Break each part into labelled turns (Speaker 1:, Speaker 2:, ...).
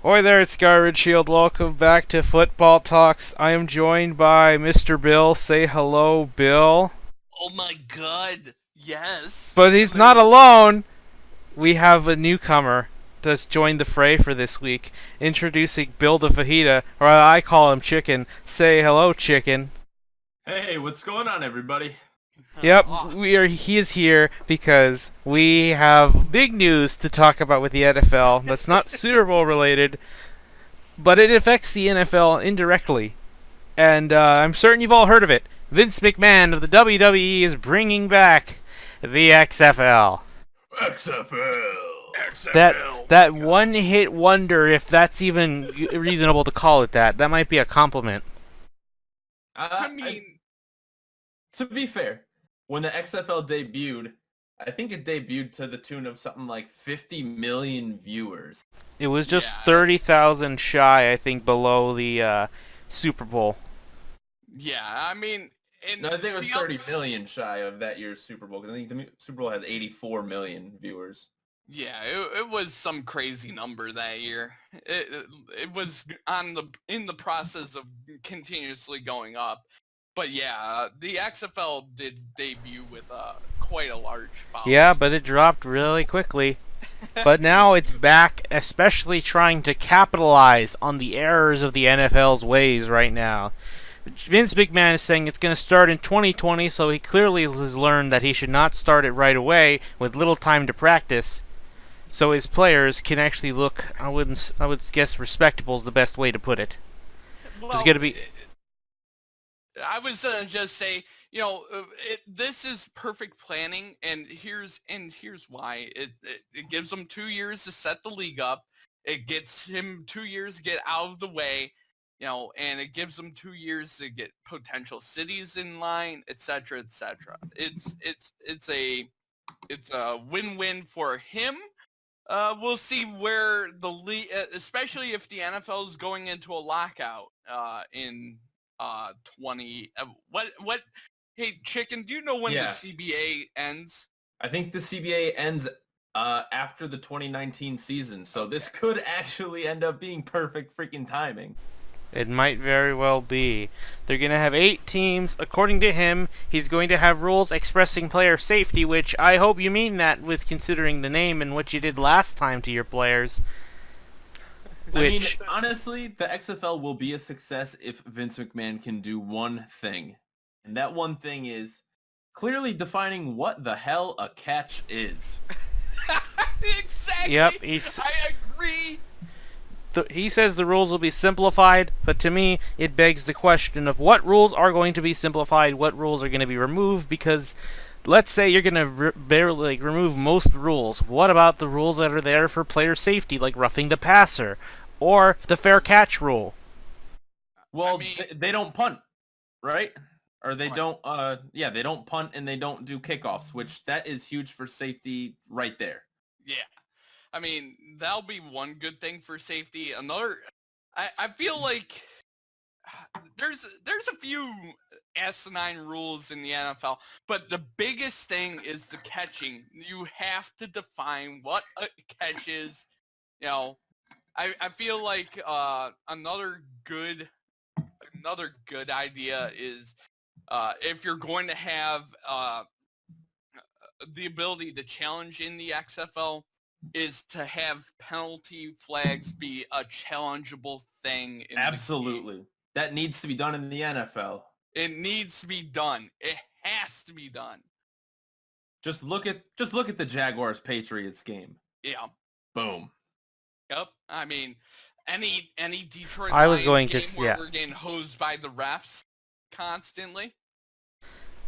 Speaker 1: Oi there, it's Skyrid Shield. Welcome back to Football Talks. I am joined by Mr. Bill. Say hello, Bill.
Speaker 2: Oh my god, yes.
Speaker 1: But he's not
Speaker 2: I-
Speaker 1: alone. We have a newcomer that's joined the fray for this week. Introducing Bill the Fajita, or I call him Chicken. Say hello, Chicken.
Speaker 3: Hey, what's going on, everybody?
Speaker 1: Yep,
Speaker 2: oh,
Speaker 1: he is here because we have big news to talk about with the NFL that's not Super Bowl related, but it affects the NFL indirectly. And I'm certain you've all heard of it. Vince McMahon of the WWE is bringing back the XFL.
Speaker 3: XFL.
Speaker 1: That
Speaker 3: XFL.
Speaker 1: that one-hit wonder, if that's even reasonable to call it that. That might be a compliment.
Speaker 2: I mean,
Speaker 3: To be fair, when the XFL debuted, I think it debuted to the tune of something like 50 million viewers.
Speaker 1: It was just
Speaker 2: Yeah.
Speaker 1: 30,000 shy, I think, below the Super Bowl.
Speaker 2: yeah, I mean, and
Speaker 3: No, I think it was
Speaker 2: the
Speaker 3: 30 million shy of that year's Super Bowl, because I think the Super Bowl had 84 million viewers.
Speaker 2: Yeah, it was some crazy number that year. It was in the process of continuously going up. But yeah, the XFL did debut with quite a large following.
Speaker 1: Yeah, but it dropped really quickly. But now it's back, especially trying to capitalize on the errors of the NFL's ways right now. Vince McMahon is saying it's going to start in 2020, so he clearly has learned that he should not start it right away with little time to practice, so his players can actually look, I would guess respectable is the best way to put it.
Speaker 2: Well,
Speaker 1: There's going to be
Speaker 2: I was gonna just say, this is perfect planning, and here's why. It gives him 2 years to set the league up. It gets him 2 years to get out of the way, and it gives him 2 years to get potential cities in line, etc., etc. It's a win-win for him. We'll see where the league, especially if the NFL is going into a lockout in 20. What? Hey, Chicken, do you know when the
Speaker 3: Yeah.
Speaker 2: CBA ends?
Speaker 3: I think the CBA ends after the 2019 season, so this could actually end up being perfect freaking timing.
Speaker 1: It might very well be. They're going to have 8 teams. According to him, he's going to have rules expressing player safety, which I hope you mean that with considering the name and what you did last time to your players. Which,
Speaker 3: I mean, honestly, the XFL will be a success if Vince McMahon can do one thing. And that one thing is clearly defining what the hell a catch is.
Speaker 2: Exactly.
Speaker 1: yep,
Speaker 2: I agree.
Speaker 1: he says the rules will be simplified, but to me, it begs the question of what rules are going to be simplified, what rules are going to be removed, because let's say you're going to remove most rules. What about the rules that are there for player safety, like roughing the passer, or the fair catch rule?
Speaker 3: Well,
Speaker 2: I mean-
Speaker 3: they don't punt, right? Or they
Speaker 2: Right.
Speaker 3: don't, they don't punt and they don't do kickoffs, which that is huge for safety right there.
Speaker 2: Yeah. I mean, that'll be one good thing for safety. Another, I feel like there's a few asinine rules in the NFL, but the biggest thing is the catching. You have to define what a catch is. I feel like another good idea is if you're going to have the ability to challenge in the XFL, is to have penalty flags be a challengeable thing in the game.
Speaker 3: Absolutely. That needs to be done in the NFL.
Speaker 2: It needs to be done. It has to be done.
Speaker 3: Just look at the Jaguars Patriots game.
Speaker 2: Yeah.
Speaker 3: Boom.
Speaker 2: Yep. I mean, any Detroit
Speaker 1: I was
Speaker 2: Lions
Speaker 1: going
Speaker 2: game
Speaker 1: to
Speaker 2: where
Speaker 1: yeah.
Speaker 2: we're getting hosed by the refs constantly.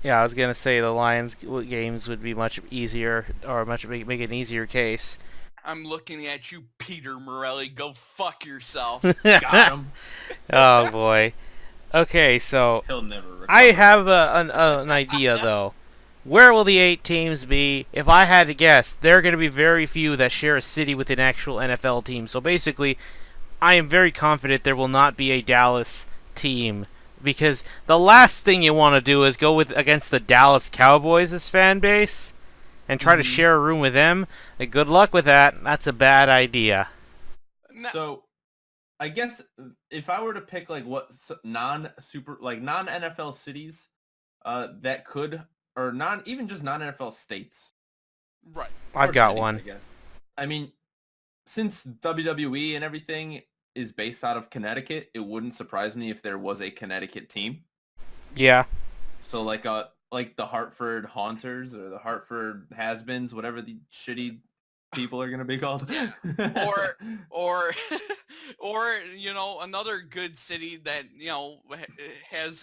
Speaker 1: Yeah, I was gonna say the Lions games would be much easier, or make an easier case.
Speaker 2: I'm looking at you, Peter Morelli. Go fuck yourself.
Speaker 3: Got him.
Speaker 1: Oh boy. Okay, so
Speaker 3: He'll never recover.
Speaker 1: I have an idea though. Where will the 8 teams be? If I had to guess, there are going to be very few that share a city with an actual NFL team. So basically, I am very confident there will not be a Dallas team, because the last thing you want to do is go against the Dallas Cowboys' fan base and try to share a room with them. Good luck with that. That's a bad idea.
Speaker 2: No,
Speaker 3: So I guess if I were to pick like what non NFL cities that could, or even just non NFL states.
Speaker 2: Right.
Speaker 1: I've
Speaker 3: Or
Speaker 1: got
Speaker 3: cities,
Speaker 1: one.
Speaker 3: I guess. I mean, since WWE and everything is based out of Connecticut, it wouldn't surprise me if there was a Connecticut team.
Speaker 1: Yeah.
Speaker 3: So like the Hartford Haunters or the Hartford Has-Beens, whatever the shitty people are gonna be called.
Speaker 2: Yeah. Or or another good city that has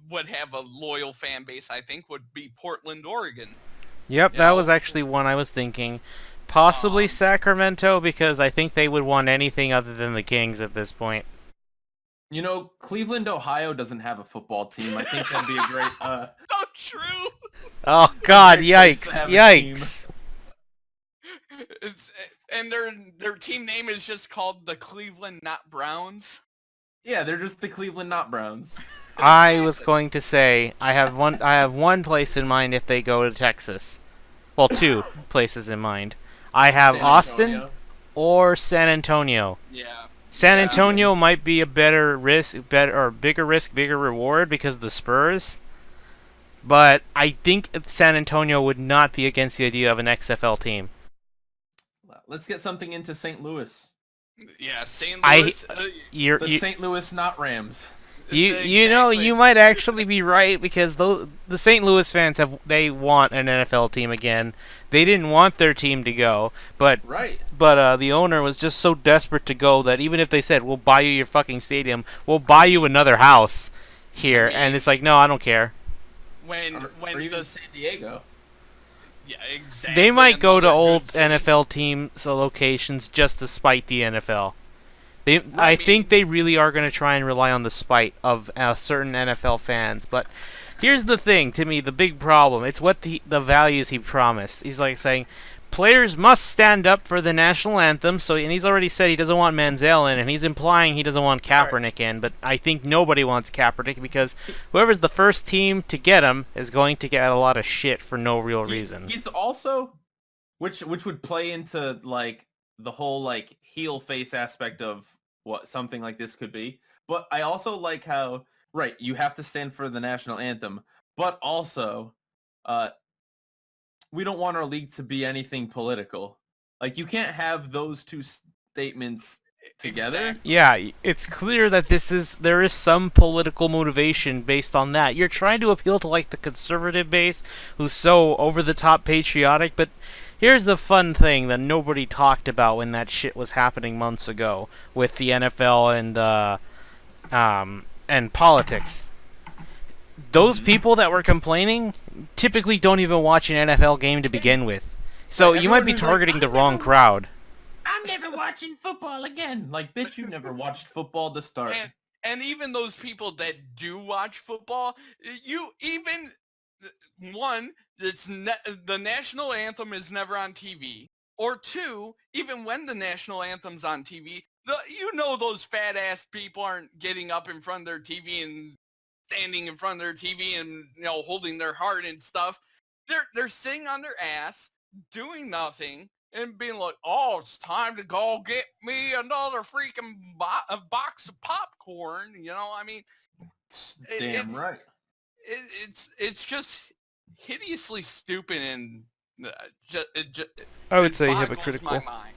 Speaker 2: would have a loyal fan base, I think, would be Portland, Oregon.
Speaker 1: Yep,
Speaker 2: You
Speaker 1: that was
Speaker 2: know,
Speaker 1: actually one I was thinking. Possibly
Speaker 2: um,
Speaker 1: Sacramento, because I think they would want anything other than the Kings at this point.
Speaker 3: Cleveland, Ohio doesn't have a football team. I think that'd be a great
Speaker 2: so true.
Speaker 1: Oh God!
Speaker 3: great place to
Speaker 1: Yikes!
Speaker 3: have a team.
Speaker 1: Yikes!
Speaker 2: And their team name is just called the Cleveland Not Browns.
Speaker 3: Yeah, they're just the Cleveland Not Browns.
Speaker 1: I was going to say I have one place in mind if they go to Texas. Well, two places in mind. I have
Speaker 3: San
Speaker 1: Austin
Speaker 3: Antonio.
Speaker 1: or San Antonio.
Speaker 2: Yeah.
Speaker 1: San
Speaker 3: Yeah,
Speaker 1: Antonio might be a bigger risk, bigger reward because of the Spurs. But I think San Antonio would not be against the idea of an XFL team.
Speaker 3: Let's get something into St. Louis.
Speaker 2: Yeah, St.
Speaker 1: I-
Speaker 2: Louis.
Speaker 3: The St. Louis Not Rams.
Speaker 1: You know, you might actually be right, because the St. Louis fans they want an NFL team again. They didn't want their team to go, but
Speaker 3: Right.
Speaker 1: the owner was just so desperate to go that even if they said, "We'll buy you your fucking stadium, we'll buy you another house here," and it's like, "No, I don't care."
Speaker 2: when
Speaker 3: Or even
Speaker 2: the
Speaker 3: San Diego.
Speaker 2: yeah, exactly.
Speaker 1: They might go to
Speaker 2: another
Speaker 1: old
Speaker 2: good city.
Speaker 1: NFL teams locations just to spite the NFL. I
Speaker 2: I
Speaker 1: think
Speaker 2: mean-
Speaker 1: they really are going to try and rely on the spite of certain NFL fans. But here's the thing, to me, the big problem. It's what the values he promised. He's like saying, players must stand up for the national anthem. And he's already said he doesn't want Manziel in, and he's implying he doesn't want Kaepernick in. But I think nobody wants Kaepernick, because whoever's the first team to get him is going to get a lot of shit for no real reason.
Speaker 3: He's also, which would play into like the whole like heel face aspect of what something like this could be. But I also like how, right, you have to stand for the national anthem, but also we don't want our league to be anything political. Like, you can't have those two statements together.
Speaker 2: Exactly.
Speaker 1: Yeah, it's clear that there is some political motivation based on that. You're trying to appeal to like the conservative base who's so over the top patriotic, but here's a fun thing that nobody talked about when that shit was happening months ago with the NFL and politics. Those people that were complaining typically don't even watch an NFL game to begin with. So
Speaker 3: Right,
Speaker 1: you might
Speaker 3: everyone
Speaker 1: be
Speaker 3: who's like,
Speaker 1: targeting the
Speaker 3: "I'm
Speaker 1: wrong
Speaker 3: never
Speaker 1: crowd.
Speaker 3: I'm never watching football again. Like, bitch, you never watched football to start.
Speaker 2: And even those people that do watch football, the national anthem is never on TV. Or two, even when the national anthem's on TV, those fat ass people aren't getting up in front of their TV and standing in front of their TV and holding their heart and stuff. They're sitting on their ass, doing nothing, and being like, "Oh, it's time to go get me another freaking box of popcorn." I mean,
Speaker 3: Damn
Speaker 2: it's,
Speaker 3: right.
Speaker 2: it's just hideously stupid and
Speaker 1: I would say
Speaker 2: boggles
Speaker 1: hypocritical.
Speaker 2: my mind.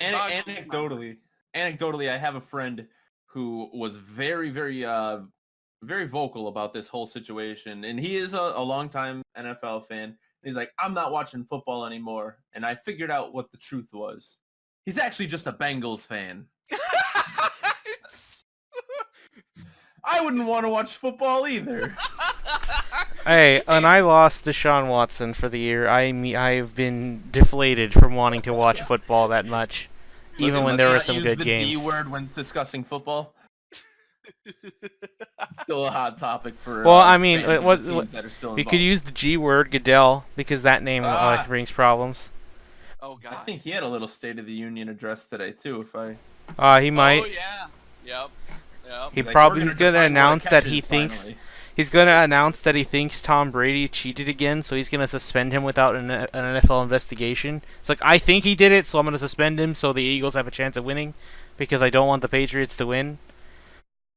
Speaker 2: Boggles my mind.
Speaker 3: Anecdotally, I have a friend who was very, very, very vocal about this whole situation, and he is a longtime NFL fan. He's like, "I'm not watching football anymore," and I figured out what the truth was. He's actually just a Bengals fan. I wouldn't want to watch football either.
Speaker 1: Hey, and I lost Deshaun Watson for the year. I've been deflated from wanting to watch football that much, even
Speaker 3: Listen,
Speaker 1: when
Speaker 3: let's
Speaker 1: there were
Speaker 3: not
Speaker 1: some
Speaker 3: use
Speaker 1: good
Speaker 3: the
Speaker 1: games.
Speaker 3: D word when discussing football. Still a hot topic for.
Speaker 1: Well, I mean,
Speaker 3: fans of the
Speaker 1: what
Speaker 3: teams that are still
Speaker 1: we
Speaker 3: involved.
Speaker 1: could use the G word, Goodell, because that name
Speaker 3: Ah.
Speaker 1: brings problems.
Speaker 2: Oh God.
Speaker 3: I think he had a little State of the Union address today too. If
Speaker 1: He
Speaker 2: Oh
Speaker 1: might.
Speaker 2: yeah. Yep.
Speaker 3: he's
Speaker 1: He's
Speaker 3: like,
Speaker 1: going
Speaker 3: "We're
Speaker 1: to
Speaker 3: define what a
Speaker 1: announce that
Speaker 3: catch
Speaker 1: he
Speaker 3: is
Speaker 1: thinks
Speaker 3: finally."
Speaker 1: he's going to announce that he thinks Tom Brady cheated again, so he's going to suspend him without an NFL investigation. It's like, I think he did it, so I'm going to suspend him so the Eagles have a chance of winning. because I don't want the Patriots to win.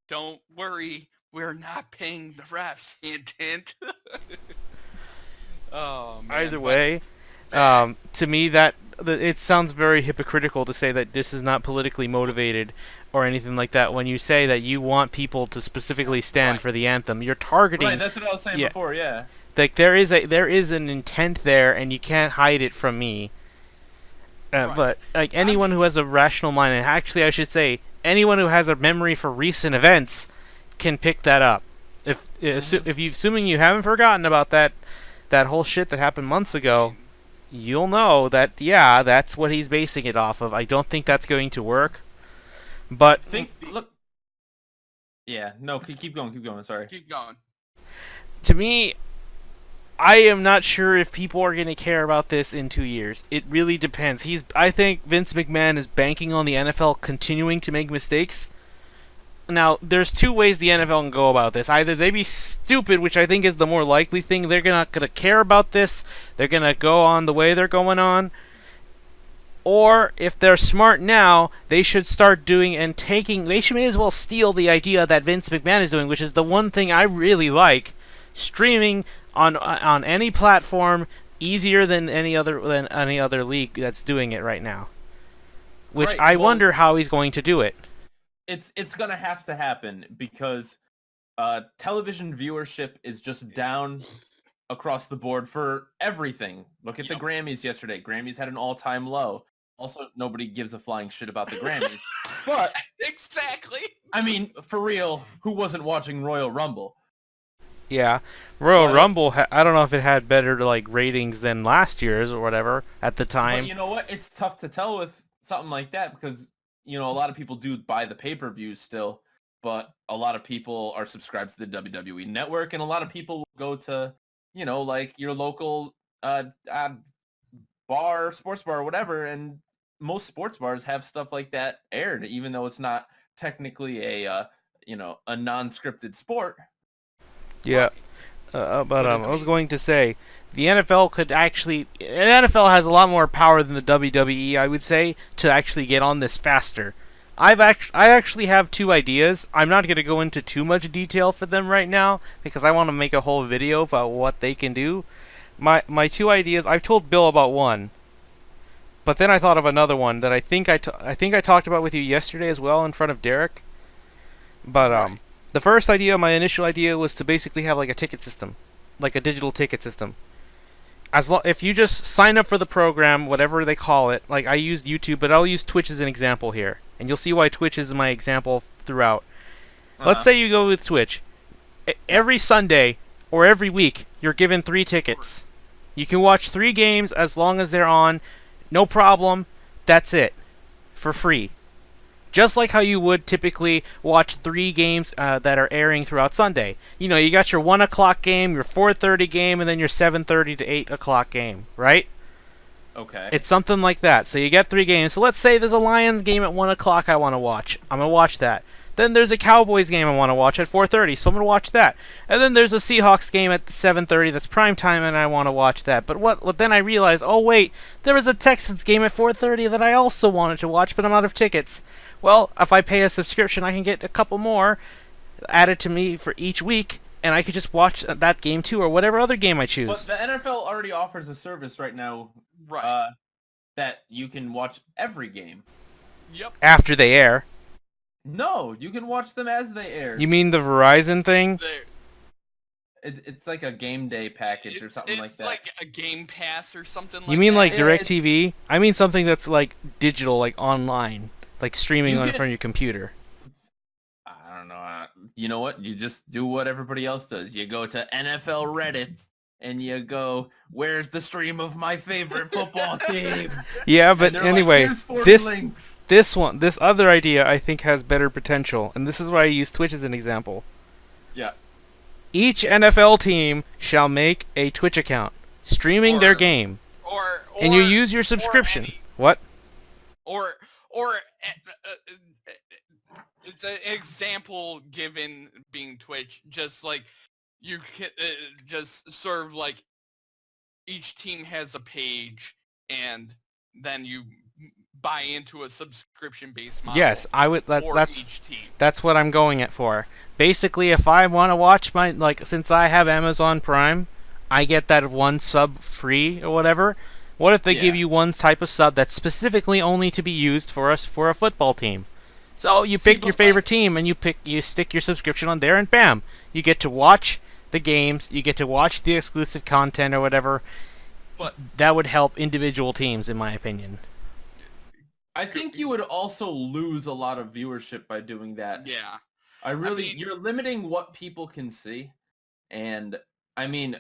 Speaker 2: Don't worry, we're not paying the refs. Hint. Oh man.
Speaker 1: Either
Speaker 2: but
Speaker 1: way,
Speaker 2: that-
Speaker 1: to me it sounds very hypocritical to say that this is not politically motivated or anything like that. When you say that you want people to specifically stand
Speaker 2: Right.
Speaker 1: for the anthem, you're targeting.
Speaker 3: Right, that's what I was saying
Speaker 1: Yeah.
Speaker 3: before. Yeah.
Speaker 1: Like there is an intent there, and you can't hide it from me.
Speaker 2: Right.
Speaker 1: But like anyone who has a rational mind, and actually I should say anyone who has a memory for recent events, can pick that up. If you assuming you haven't forgotten about that whole shit that happened months ago, you'll know that that's what he's basing it off of. I don't think that's going to work. But
Speaker 3: Look. Yeah. No. Keep going. Keep going. Sorry.
Speaker 2: keep going.
Speaker 1: to me, I am not sure if people are going to care about this in 2 years. It really depends. I think Vince McMahon is banking on the NFL continuing to make mistakes. Now, there's two ways the NFL can go about this. Either they be stupid, which I think is the more likely thing. They're not going to care about this. They're going to go on the way they're going on. Or, if they're smart now, they should start doing and taking... They may as well steal the idea that Vince McMahon is doing, which is the one thing I really like. Streaming on any platform easier than any other league that's doing it right now. Which
Speaker 3: Right,
Speaker 1: I
Speaker 3: well,
Speaker 1: wonder how he's going to do it.
Speaker 3: It's gonna have to happen because television viewership is just down across the board for everything. Look at the
Speaker 2: Yep.
Speaker 3: Grammys yesterday. Grammys had an all-time low. Also, nobody gives a flying shit about the Grammys. But
Speaker 2: Exactly.
Speaker 3: I mean, for real, who wasn't watching Royal Rumble?
Speaker 1: Yeah, Royal
Speaker 3: But-
Speaker 1: Rumble. I don't know if it had better like ratings than last year's or whatever at the time.
Speaker 3: But you know what? It's tough to tell with something like that because, you know, a lot of people do buy the pay-per-views still, but a lot of people are subscribed to the WWE network, and a lot of people will go to, you know, like your local bar, sports bar, or whatever, and most sports bars have stuff like that aired, even though it's not technically a a non-scripted sport.
Speaker 1: Yeah, but I was going to say the NFL could actually. The NFL has a lot more power than the WWE, I would say, to actually get on this faster. I actually have two ideas. I'm not going to go into too much detail for them right now because I want to make a whole video about what they can do. My two ideas. I've told Bill about one, but then I thought of another one that I think I talked about with you yesterday as well in front of Derek. But
Speaker 2: Right.
Speaker 1: the first idea, my initial idea, was to basically have like a ticket system, like a digital ticket system. If you just sign up for the program, whatever they call it, like I used YouTube, but I'll use Twitch as an example here, and you'll see why Twitch is my example throughout. Let's say you go with Twitch. Every Sunday or every week, you're given 3 tickets. You can watch 3 games as long as they're on, no problem. That's it, for free. Just like how you would typically watch 3 games that are airing throughout Sunday. You know, you got your 1 o'clock game, your 4:30 game, and then your 7:30 to 8 o'clock game, right?
Speaker 3: Okay.
Speaker 1: It's something like that. So you get 3 games. So let's say there's a Lions game at 1 o'clock I want to watch. I'm going to watch that. Then there's a Cowboys game I want to watch at 4:30, so I'm going to watch that. And then there's a Seahawks game at 7:30 that's prime time, and I want to watch that. But what then I realized, oh wait, there was a Texans game at 4:30 that I also wanted to watch, but I'm out of tickets. Well, if I pay a subscription, I can get a couple more added to me for each week, and I could just watch that game too, or whatever other game I
Speaker 3: But
Speaker 1: choose.
Speaker 3: the NFL already offers a service right now
Speaker 2: Right.
Speaker 3: that you can watch every game.
Speaker 2: Yep.
Speaker 1: After they air.
Speaker 3: No, you can watch them as they air.
Speaker 1: You mean the Verizon thing?
Speaker 2: There.
Speaker 3: It's like a game day package or something like that.
Speaker 2: It's like a Game Pass or something like
Speaker 1: You mean
Speaker 2: that.
Speaker 1: like
Speaker 3: Yeah,
Speaker 1: DirecTV? I mean something that's like digital, like online, like streaming
Speaker 3: You
Speaker 1: on
Speaker 3: can-
Speaker 1: from your computer.
Speaker 3: I don't know. You know what? You just do what everybody else does. You go to NFL Reddit and you go, "Where's the stream of my favorite football team?"
Speaker 1: Yeah,
Speaker 3: And
Speaker 1: but
Speaker 3: they're like,
Speaker 1: anyway,
Speaker 3: "Here's 40
Speaker 1: this
Speaker 3: links."
Speaker 1: this other idea I think has better potential, and this is why I use Twitch as an example.
Speaker 3: Yeah.
Speaker 1: Each NFL team shall make a Twitch account, streaming their
Speaker 2: Or-
Speaker 1: game,
Speaker 2: or
Speaker 1: and you use your subscription.
Speaker 2: any-
Speaker 1: What?
Speaker 2: or it's an example given being Twitch, just like you can just serve like each team has a page, and then you buy into a subscription-based model.
Speaker 1: Yes, I would.
Speaker 2: For each team.
Speaker 1: That's what I'm going at for. Basically, if I want to watch since I have Amazon Prime, I get that one sub free or whatever. What if they give you one type of sub that's specifically only to be used for a football team? So you pick your favorite team and you stick your subscription on there, and bam, you get to watch the games, you get to watch the exclusive content or whatever.
Speaker 2: But
Speaker 1: that would help individual teams, in my opinion.
Speaker 3: I think you would also lose a lot of viewership by doing that.
Speaker 2: Yeah.
Speaker 3: You're limiting what people can see, and I mean,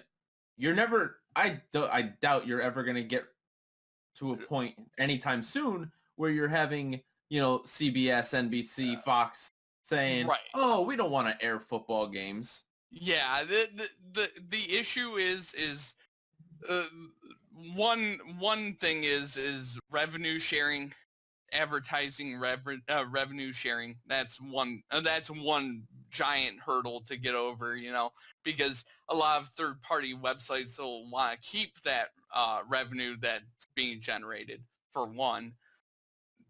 Speaker 3: I doubt you're ever going to get to a point anytime soon where you're having, CBS, NBC, Fox saying,
Speaker 2: Right.
Speaker 3: "Oh, we don't want to air football games."
Speaker 2: Yeah, the issue is one thing is revenue sharing, advertising revenue sharing. That's one giant hurdle to get over, because a lot of third-party websites will want to keep that revenue that's being generated, for one.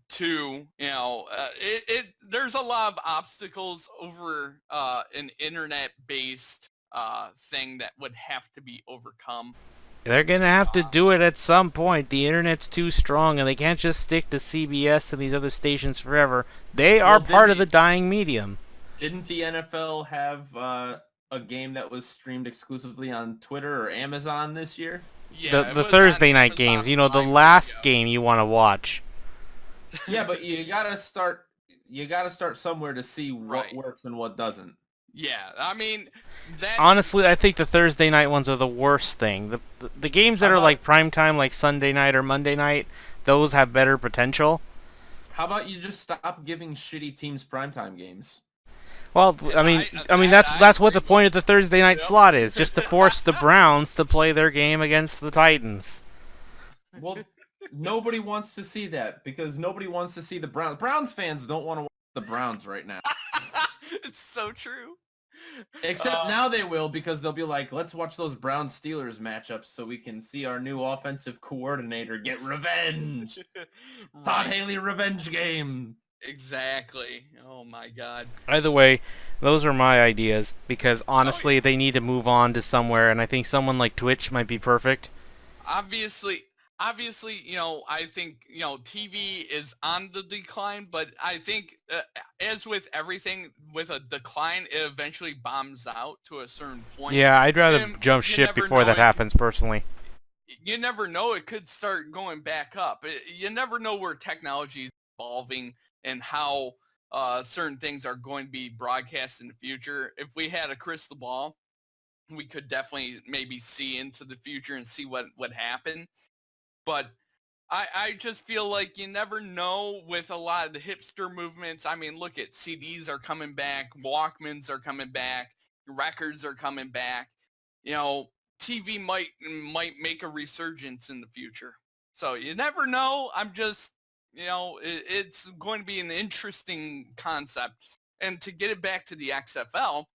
Speaker 2: Two, there's a lot of obstacles over an internet-based thing that would have to be overcome.
Speaker 1: They're going to have to do it at some point. The internet's too strong, and they can't just stick to CBS and these other stations forever. They are part of the dying medium.
Speaker 3: Didn't the NFL have a game that was streamed exclusively on Twitter or Amazon this year?
Speaker 2: Yeah,
Speaker 1: the Thursday night games, the last game you want to watch.
Speaker 3: Yeah, but you gotta start somewhere to see what works and what doesn't.
Speaker 2: Yeah, I mean,
Speaker 1: honestly, I think the Thursday night ones are the worst thing. The games that are like primetime, like Sunday night or Monday night, those have better potential.
Speaker 3: How about you just stop giving shitty teams primetime games?
Speaker 1: Well, I mean that's what the point of the Thursday night slot is, just to force the Browns to play their game against the Titans.
Speaker 3: Well, nobody wants to see that because nobody wants to see the Browns. Browns fans don't want to watch the Browns right now.
Speaker 2: It's so true.
Speaker 3: Except now they will, because they'll be like, let's watch those Browns-Steelers matchups so we can see our new offensive coordinator get revenge. Todd Haley revenge game.
Speaker 2: Exactly. Oh my God.
Speaker 1: Either way, those are my ideas, because honestly, they need to move on to somewhere, and I think someone like Twitch might be perfect.
Speaker 2: Obviously, I think, TV is on the decline, but I think, as with everything, with a decline, it eventually bombs out to a certain point.
Speaker 1: Yeah, I'd rather jump ship before that happens, personally.
Speaker 2: You never know, it could start going back up. You never know where technology is evolving and how certain things are going to be broadcast in the future. If we had a crystal ball, we could definitely maybe see into the future and see what would happen. But I just feel like you never know with a lot of the hipster movements. I mean, look at CDs are coming back, Walkmans are coming back, records are coming back. TV might make a resurgence in the future. So you never know. I'm just, it's going to be an interesting concept. And to get it back to the XFL,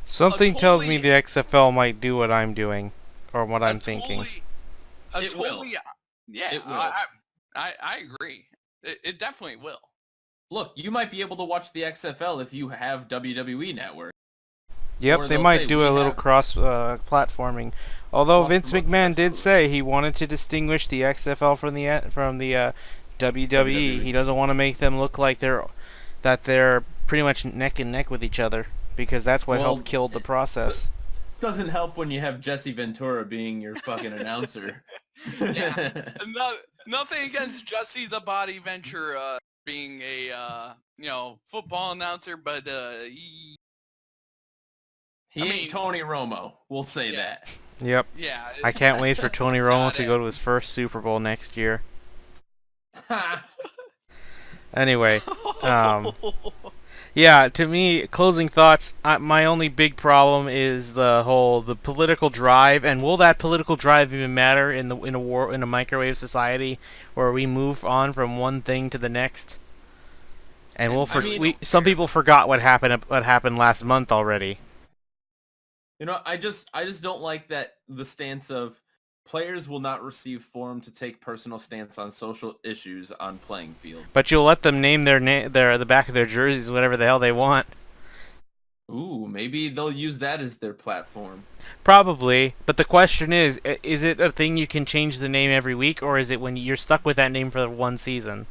Speaker 1: something tells me the XFL might do what I'm doing, or what I'm thinking.
Speaker 2: It will. Yeah,
Speaker 3: it will.
Speaker 2: I agree. It definitely will.
Speaker 3: Look, you might be able to watch the XFL if you have WWE Network.
Speaker 1: Yep, they might do a little cross platforming. Although Vince McMahon did say he wanted to distinguish the XFL from the WWE. He doesn't want to make them look like they're pretty much neck and neck with each other, because that's what helped kill the process.
Speaker 3: Doesn't help when you have Jesse Ventura being your fucking announcer.
Speaker 2: Yeah, nothing against Jesse the Body Ventura being a football announcer, but he ain't
Speaker 3: Tony Romo. We'll say that.
Speaker 1: Yep.
Speaker 2: Yeah.
Speaker 1: I can't wait for Tony Romo to go to his first Super Bowl next year. Anyway, yeah, to me, closing thoughts, my only big problem is the political drive, and will that political drive even matter in a microwave society where we move on from one thing to the next? And some people forgot what happened last month already.
Speaker 3: I just don't like that the stance of Players will not receive forum to take personal stance on social issues on playing field.
Speaker 1: But you'll let them name the back of their jerseys whatever the hell they want.
Speaker 3: Ooh, maybe they'll use that as their platform.
Speaker 1: Probably, but the question is it a thing you can change the name every week, or is it when you're stuck with that name for one season?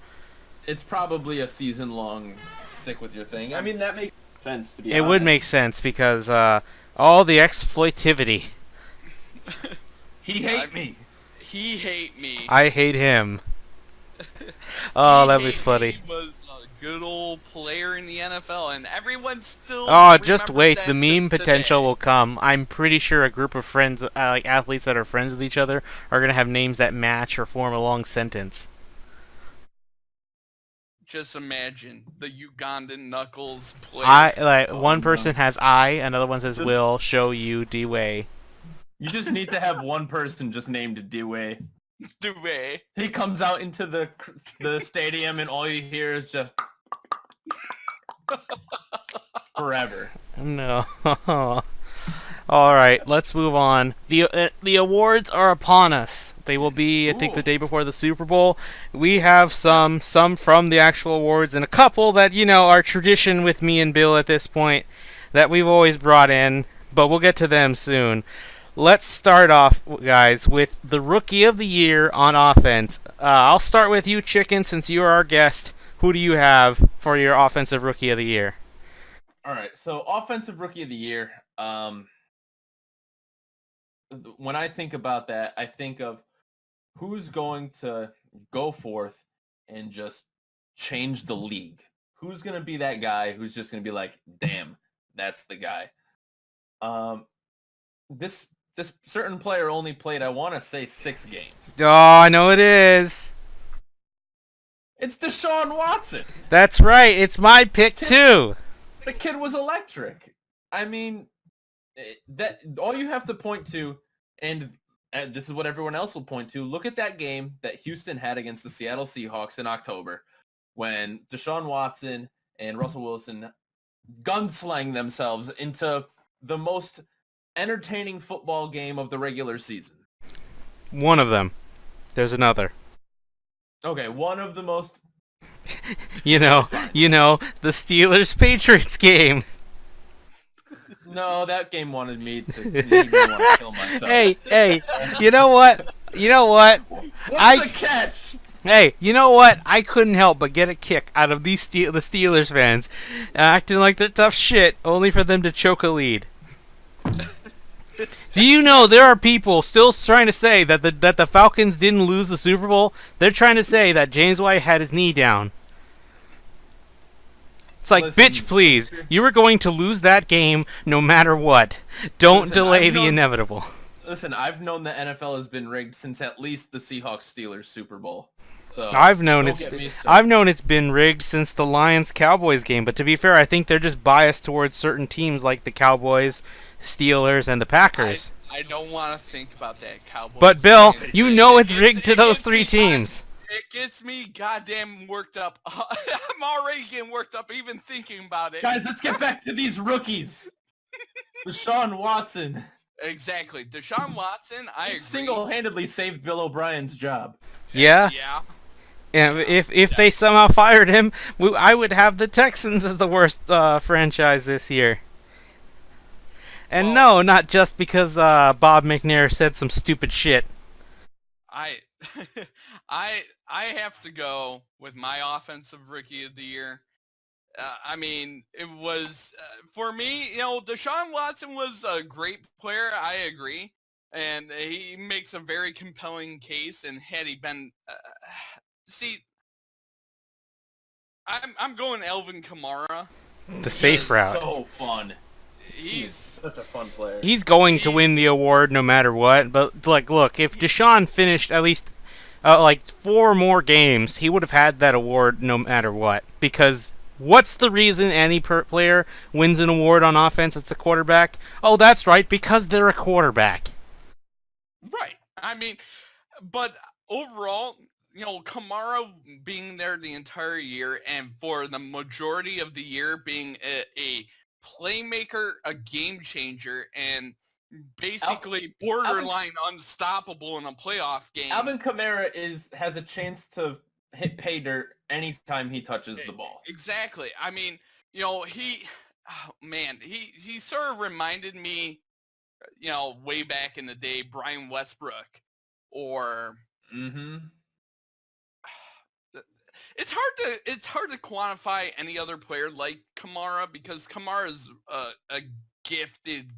Speaker 3: It's probably a season-long stick with your thing. I mean, that makes sense, to be
Speaker 1: It
Speaker 3: honest.
Speaker 1: would make sense because all the exploitivity.
Speaker 3: He hate me.
Speaker 2: He hate me.
Speaker 1: I hate him. Oh, that'd be
Speaker 2: He
Speaker 1: funny.
Speaker 2: was a good old player in the NFL, and everyone still.
Speaker 1: Oh, just
Speaker 2: remembers
Speaker 1: wait.
Speaker 2: that
Speaker 1: The
Speaker 2: to
Speaker 1: meme potential
Speaker 2: today.
Speaker 1: will come. I'm pretty sure a group of friends, like athletes that are friends with each other, are going to have names that match or form a long sentence.
Speaker 2: Just imagine the Ugandan Knuckles player.
Speaker 1: One person has I, another one says
Speaker 3: Just-
Speaker 1: will, show you, D-Way.
Speaker 3: You just need to have one person just named Dewey.
Speaker 2: Dewey.
Speaker 3: He comes out into the stadium and all you hear is just forever.
Speaker 1: No. All right, let's move on. The awards are upon us. They will be, I think, the
Speaker 3: Ooh.
Speaker 1: day before the Super Bowl. We have some from the actual awards, and a couple that are tradition with me and Bill at this point that we've always brought in. But we'll get to them soon. Let's start off, guys, with the Rookie of the Year on offense. I'll start with you, Chicken, since you are our guest. Who do you have for your Offensive Rookie of the Year?
Speaker 3: All right, so Offensive Rookie of the Year. When I think about that, I think of who's going to go forth and just change the league. Who's going to be that guy who's just going to be like, damn, that's the guy. This certain player only played, I want to say, 6 games.
Speaker 1: Oh, I know it is.
Speaker 3: It's Deshaun Watson.
Speaker 1: That's right. It's my pick too.
Speaker 3: The kid was electric. I mean, that all you have to point to, and this is what everyone else will point to. Look at that game that Houston had against the Seattle Seahawks in October, when Deshaun Watson and Russell Wilson gunslang themselves into the most entertaining football game of the regular season.
Speaker 1: One of them. There's another.
Speaker 3: Okay, one of the most.
Speaker 1: The Steelers Patriots game.
Speaker 3: No, that game wanted me to make me want to kill myself.
Speaker 1: Hey, you know what?
Speaker 3: What's a catch?
Speaker 1: Hey, you know what? I couldn't help but get a kick out of the Steelers fans acting like they're tough shit, only for them to choke a lead. Do you know there are people still trying to say that the Falcons didn't lose the Super Bowl? They're trying to say that James White had his knee down. It's like,
Speaker 3: Listen,
Speaker 1: bitch, please. You were going to lose that game no matter what. Don't delay the inevitable.
Speaker 3: Listen, I've known the NFL has been rigged since at least the Seahawks-Steelers Super Bowl. So
Speaker 1: I've known
Speaker 3: don't get me started.
Speaker 1: I've known it's been rigged since the Lions-Cowboys game, but to be fair, I think they're just biased towards certain teams like the Cowboys, Steelers, and the Packers.
Speaker 2: I don't want to think about that Cowboys.
Speaker 1: But Bill,
Speaker 2: game.
Speaker 1: you know it's
Speaker 2: It
Speaker 1: rigged to those
Speaker 2: gets
Speaker 1: three
Speaker 2: me
Speaker 1: teams.
Speaker 2: It gets me goddamn worked up. I'm already getting worked up even thinking about it.
Speaker 3: Guys, let's get back to these rookies. Deshaun Watson.
Speaker 2: Exactly. Deshaun Watson, I agree.
Speaker 3: Single-handedly saved Bill O'Brien's job.
Speaker 1: Yeah.
Speaker 2: Yeah.
Speaker 1: And if they somehow fired him, I would have the Texans as the worst franchise this year. And no, not just because Bob McNair said some stupid shit.
Speaker 2: I have to go with my Offensive Rookie of the Year. I mean, it was, for me, Deshaun Watson was a great player, I agree. And he makes a very compelling case, and had he been... see, I'm going Alvin Kamara.
Speaker 1: The safe route.
Speaker 3: So fun.
Speaker 2: He's
Speaker 3: Such a fun player.
Speaker 1: He's going to win the award no matter what. But look, if Deshaun finished at least 4 more games, he would have had that award no matter what. Because what's the reason any player wins an award on offense that's a quarterback? Oh, that's right, because they're a quarterback.
Speaker 2: right. I mean, but overall, Kamara being there the entire year, and for the majority of the year being a playmaker, a game changer, and basically borderline unstoppable in a playoff game.
Speaker 3: Alvin Kamara has a chance to hit pay dirt anytime he touches the ball.
Speaker 2: Exactly. I mean, he sort of reminded me, way back in the day, Brian Westbrook, or it's hard to quantify any other player like Kamara, because Kamara is a gifted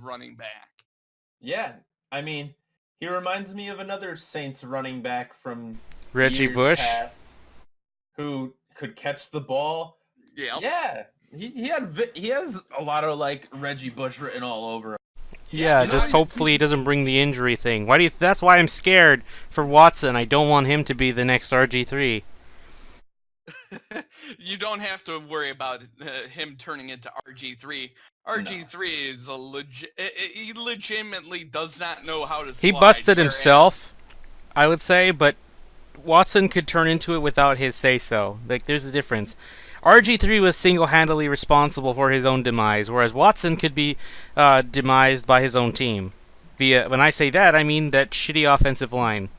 Speaker 2: running back.
Speaker 3: Yeah, I mean, he reminds me of another Saints running back from
Speaker 1: Reggie
Speaker 3: years
Speaker 1: Bush,
Speaker 3: past, who could catch the ball. Yeah, he has a lot of like Reggie Bush written all over him.
Speaker 1: Yeah, just hopefully he doesn't bring the injury thing. That's why I'm scared for Watson. I don't want him to be the next RG3.
Speaker 2: You don't have to worry about him turning into RG3. RG3 is he legitimately does not know how to slide.
Speaker 1: He busted himself, I would say, but Watson could turn into it without his say-so. Like, there's a difference. RG3 was single-handedly responsible for his own demise, whereas Watson could be demised by his own team. When I say that, I mean that shitty offensive line.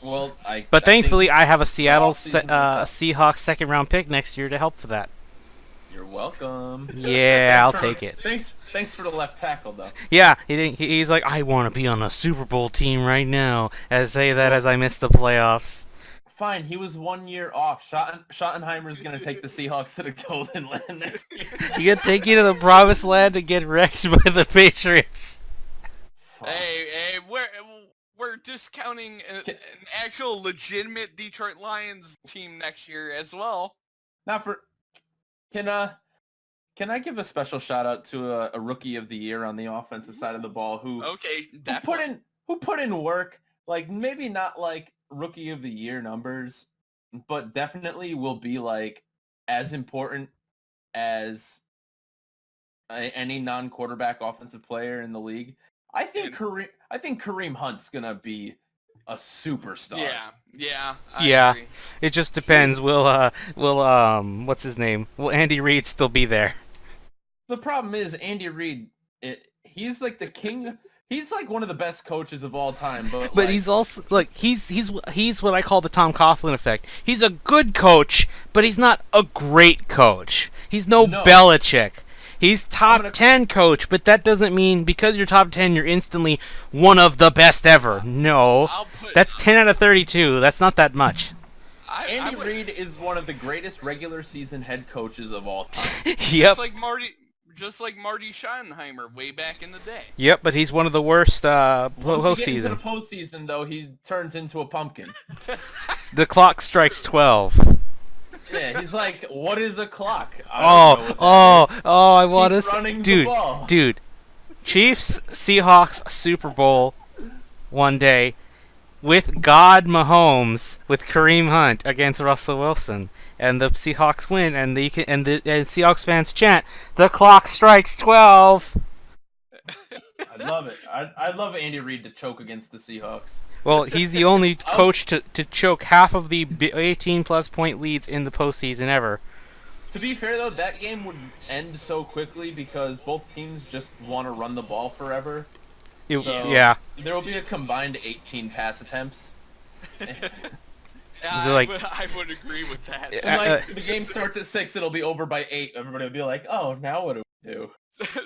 Speaker 3: Well,
Speaker 1: But thankfully, I have a Seattle Seahawks second-round pick next year to help for that.
Speaker 3: You're welcome.
Speaker 1: Yeah, I'll take it.
Speaker 3: Thanks for the left tackle, though.
Speaker 1: Yeah, he's like, I want to be on a Super Bowl team right now. As I miss the playoffs.
Speaker 3: Fine, he was 1 year off. Schottenheimer's going to take the Seahawks to the Golden Land next year.
Speaker 1: He's going to take you to the promised land to get wrecked by the Patriots.
Speaker 2: Hey, we're discounting an actual legitimate Detroit Lions team next year as well.
Speaker 3: Can I give a special shout out to a rookie of the year on the offensive side of the ball who put in work, like maybe not like rookie of the year numbers, but definitely will be like as important as any non-quarterback offensive player in the league. I think Kareem Hunt's gonna be a superstar.
Speaker 2: Yeah.
Speaker 1: I agree. It just depends. Will what's his name? Will Andy Reid still be there?
Speaker 3: The problem is Andy Reid. He's like the king. He's like one of the best coaches of all time. But
Speaker 1: he's also like he's what I call the Tom Coughlin effect. He's a good coach, but he's not a great coach. He's no Belichick. He's top 10 coach, but that doesn't mean because you're top 10, you're instantly one of the best ever. No, that's 10 out of 32. That's not that much.
Speaker 3: Andy Reid is one of the greatest regular season head coaches of all time.
Speaker 1: Yep.
Speaker 2: Just like Marty Schottenheimer way back in the day.
Speaker 1: Yep, but he's one of the worst postseason.
Speaker 3: Once he gets into the postseason, though, he turns into a pumpkin.
Speaker 1: The clock strikes 12.
Speaker 3: Yeah, he's like, what is a clock?
Speaker 1: I want to
Speaker 3: see.
Speaker 1: Dude. Chiefs, Seahawks, Super Bowl one day with God Mahomes, with Kareem Hunt against Russell Wilson. And the Seahawks win, and Seahawks fans chant, "The clock strikes 12."
Speaker 3: I love it. I love Andy Reid to choke against the Seahawks.
Speaker 1: Well, he's the only coach to choke half of the 18-plus point leads in the postseason ever.
Speaker 3: To be fair, though, that game would end so quickly because both teams just want to run the ball forever.
Speaker 2: Yeah.
Speaker 3: There will be a combined 18 pass attempts.
Speaker 2: I would agree with that.
Speaker 3: And the game starts at 6, it'll be over by 8. Everybody will be like, oh, now what do we do?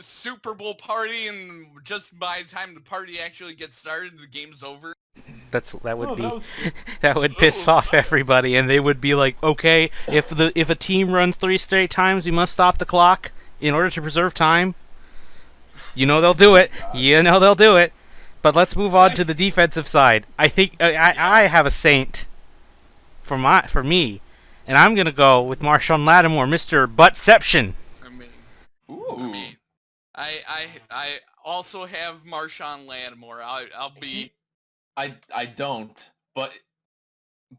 Speaker 2: Super Bowl party, and just by the time the party actually gets started, the game's over.
Speaker 1: That would piss off everybody, and they would be like, okay, if a team runs 3 straight times, we must stop the clock in order to preserve time. They'll do it. They'll do it. But let's move on to the defensive side. I think I have a saint for me, and I'm gonna go with Marshawn Lattimore, Mr. Buttception.
Speaker 2: I also have Marshawn Lattimore. I'll be.
Speaker 3: I don't, but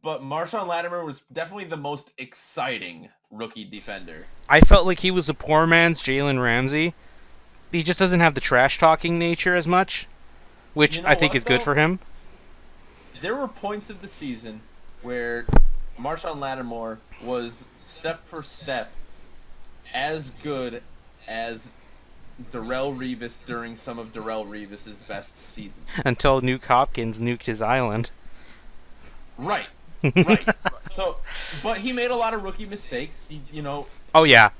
Speaker 3: Marshawn Lattimore was definitely the most exciting rookie defender.
Speaker 1: I felt like he was a poor man's Jalen Ramsey. He just doesn't have the trash-talking nature as much, which I think is good for him.
Speaker 3: There were points of the season where Marshawn Lattimore was step for step as good as Darrelle Revis during some of Darrelle Revis's best seasons.
Speaker 1: Until Nuke Hopkins nuked his island.
Speaker 3: Right. Right. So, but he made a lot of rookie mistakes.
Speaker 1: Oh yeah.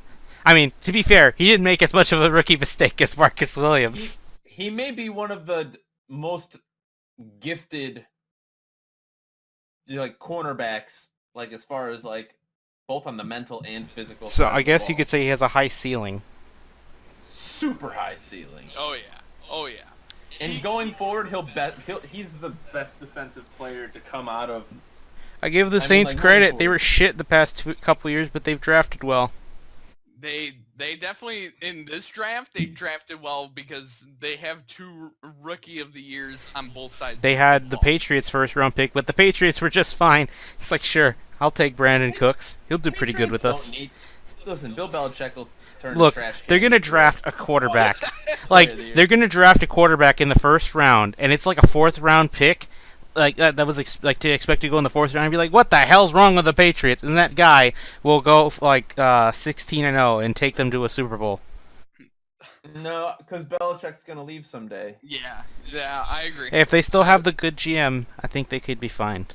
Speaker 1: I mean, to be fair, he didn't make as much of a rookie mistake as Marcus Williams.
Speaker 3: He may be one of the most gifted cornerbacks, as far as both on the mental and physical
Speaker 1: So
Speaker 3: side
Speaker 1: I
Speaker 3: of the
Speaker 1: guess you
Speaker 3: ball.
Speaker 1: could say he has a high ceiling.
Speaker 3: Super high ceiling.
Speaker 2: Oh yeah. Oh yeah.
Speaker 3: And going forward, he's the best defensive player to come out of.
Speaker 1: I give the Saints credit. They were shit the past couple years, but they've drafted well.
Speaker 2: They definitely, in this draft, they drafted well because they have 2 rookie of the years on both sides.
Speaker 1: They had the Patriots first round pick, but the Patriots were just fine. It's like, sure, I'll take Brandon Cooks. He'll do pretty good with us.
Speaker 3: Listen, Bill Belichick will turn
Speaker 1: Look,
Speaker 3: the trash can.
Speaker 1: they're going to draft a quarterback. They're going to draft a quarterback in the first round, and it's like a 4th round pick. That was to expect to go in the 4th round and be like, what the hell's wrong with the Patriots? And that guy will go 16-0 and take them to a Super Bowl.
Speaker 3: No, because Belichick's gonna leave someday.
Speaker 2: Yeah, I agree.
Speaker 1: If they still have the good GM, I think they could be fine.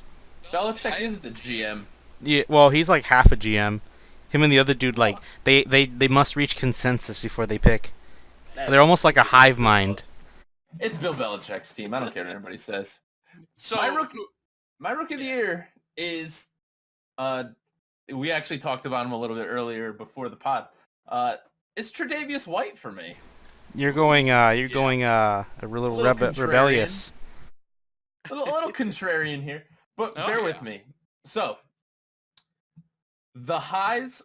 Speaker 3: Belichick is the GM.
Speaker 1: Yeah, well, he's like half a GM. Him and the other dude, they must reach consensus before they pick. They're almost like a hive mind.
Speaker 3: It's Bill Belichick's team. I don't care what anybody says.
Speaker 2: So
Speaker 3: my rookie of the year is, we actually talked about him a little bit earlier before the pod. It's Tre'Davious White for me.
Speaker 1: You're going a little rebellious.
Speaker 3: A little contrarian here, but bear with me. So, the highs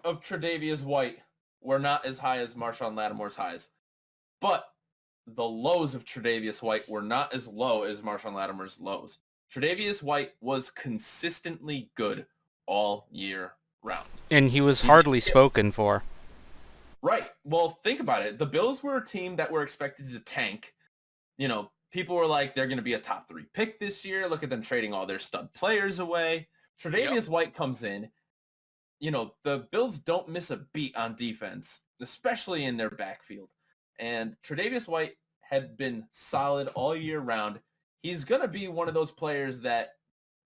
Speaker 3: of Tre'Davious White were not as high as Marshawn Lattimore's highs, but the lows of Tre'Davious White were not as low as Marshawn Lattimore's lows. Tre'Davious White was consistently good all year round.
Speaker 1: And he was hardly spoken for.
Speaker 3: Right. Well, think about it. The Bills were a team that were expected to tank. People were like, they're going to be a top 3 pick this year. Look at them trading all their stud players away. Tre'Davious White comes in. The Bills don't miss a beat on defense, especially in their backfield. And Tre'Davious White had been solid all year round. He's going to be one of those players that,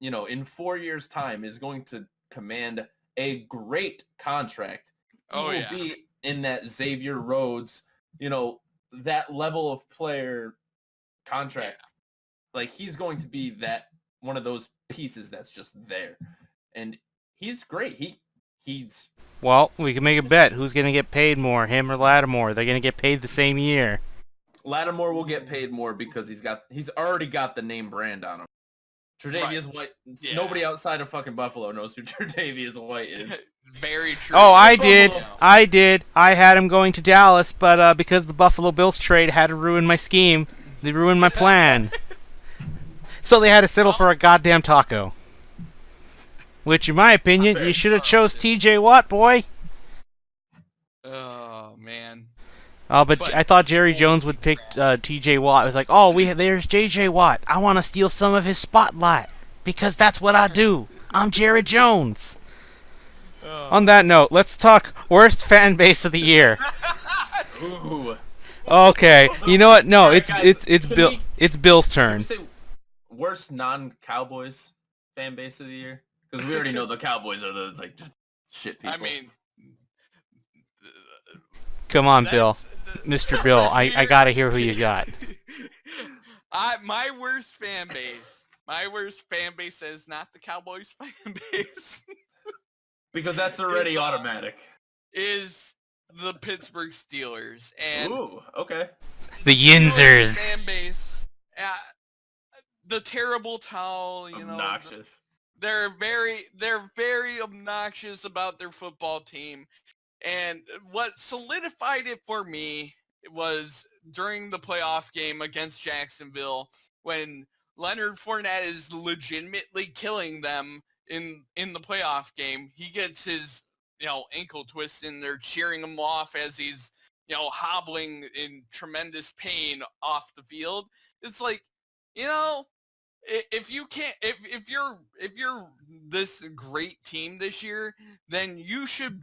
Speaker 3: in 4 years' time is going to command a great contract. He will be in that Xavier Rhodes, that level of player contract. He's going to be that one of those pieces that's just there. And he's great. He's
Speaker 1: Well, we can make a bet. Who's going to get paid more, him or Lattimore? They're going to get paid the same year.
Speaker 3: Lattimore will get paid more because he's already got the name brand on him. Tre'Davious White. Yeah. Nobody outside of fucking Buffalo knows who Tre'Davious White is.
Speaker 2: Very true.
Speaker 1: Oh, I did. I had him going to Dallas, but because the Buffalo Bills trade had to ruin my scheme, they ruined my plan. So they had to settle for a goddamn taco. Which, in my opinion, you should have chose T.J. Watt, boy.
Speaker 2: Oh man.
Speaker 1: But I thought Jerry Jones would pick T.J. Watt. It was like, there's J.J. Watt. I want to steal some of his spotlight because that's what I do. I'm Jerry Jones. On that note, let's talk worst fan base of the year.
Speaker 3: Ooh.
Speaker 1: Okay, you know what? No,
Speaker 3: right,
Speaker 1: it's Bill's turn.
Speaker 3: Can we say worst non-Cowboys fan base of the year? Because we already know the Cowboys are the just shit people.
Speaker 2: I mean,
Speaker 1: come on, Bill, Mr. Bill. I gotta hear who you got.
Speaker 2: My worst fan base is not the Cowboys fan base.
Speaker 3: Because that's already automatic.
Speaker 2: Is the Pittsburgh Steelers. And
Speaker 3: ooh, okay.
Speaker 1: The Yinzers.
Speaker 2: Fan base, the terrible towel,
Speaker 3: obnoxious.
Speaker 2: They're very obnoxious about their football team. And what solidified it for me was during the playoff game against Jacksonville when Leonard Fournette is legitimately killing them in the playoff game. He gets his ankle twist and they're cheering him off as he's hobbling in tremendous pain off the field. It's like, if you're this great team this year, then you should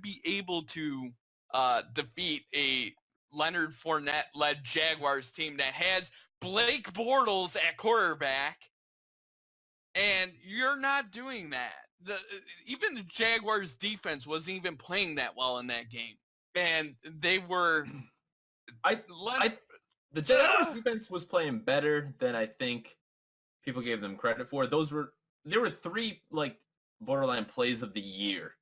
Speaker 2: be able to defeat a Leonard Fournette-led Jaguars team that has Blake Bortles at quarterback, and you're not doing that. Even the Jaguars defense wasn't even playing that well in that game, and they were.
Speaker 3: The Jaguars defense was playing better than I think people gave them credit for. There were 3 like borderline plays of the year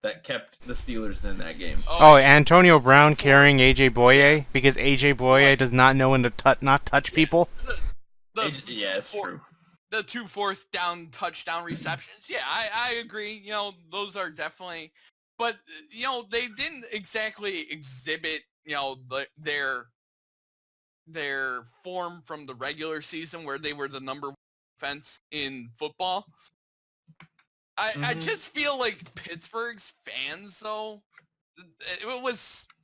Speaker 3: that kept the Steelers in that game.
Speaker 1: Oh, Antonio Brown carrying AJ Boye because AJ Boye does not know when to not touch people.
Speaker 3: Yeah, it's true.
Speaker 2: The 2 fourth down touchdown receptions. Yeah, I agree. You know, those are definitely, but you know, they didn't exactly exhibit, you know, their form from the regular season where they were the number 1 defense in football. I just feel like Pittsburgh's fans, though,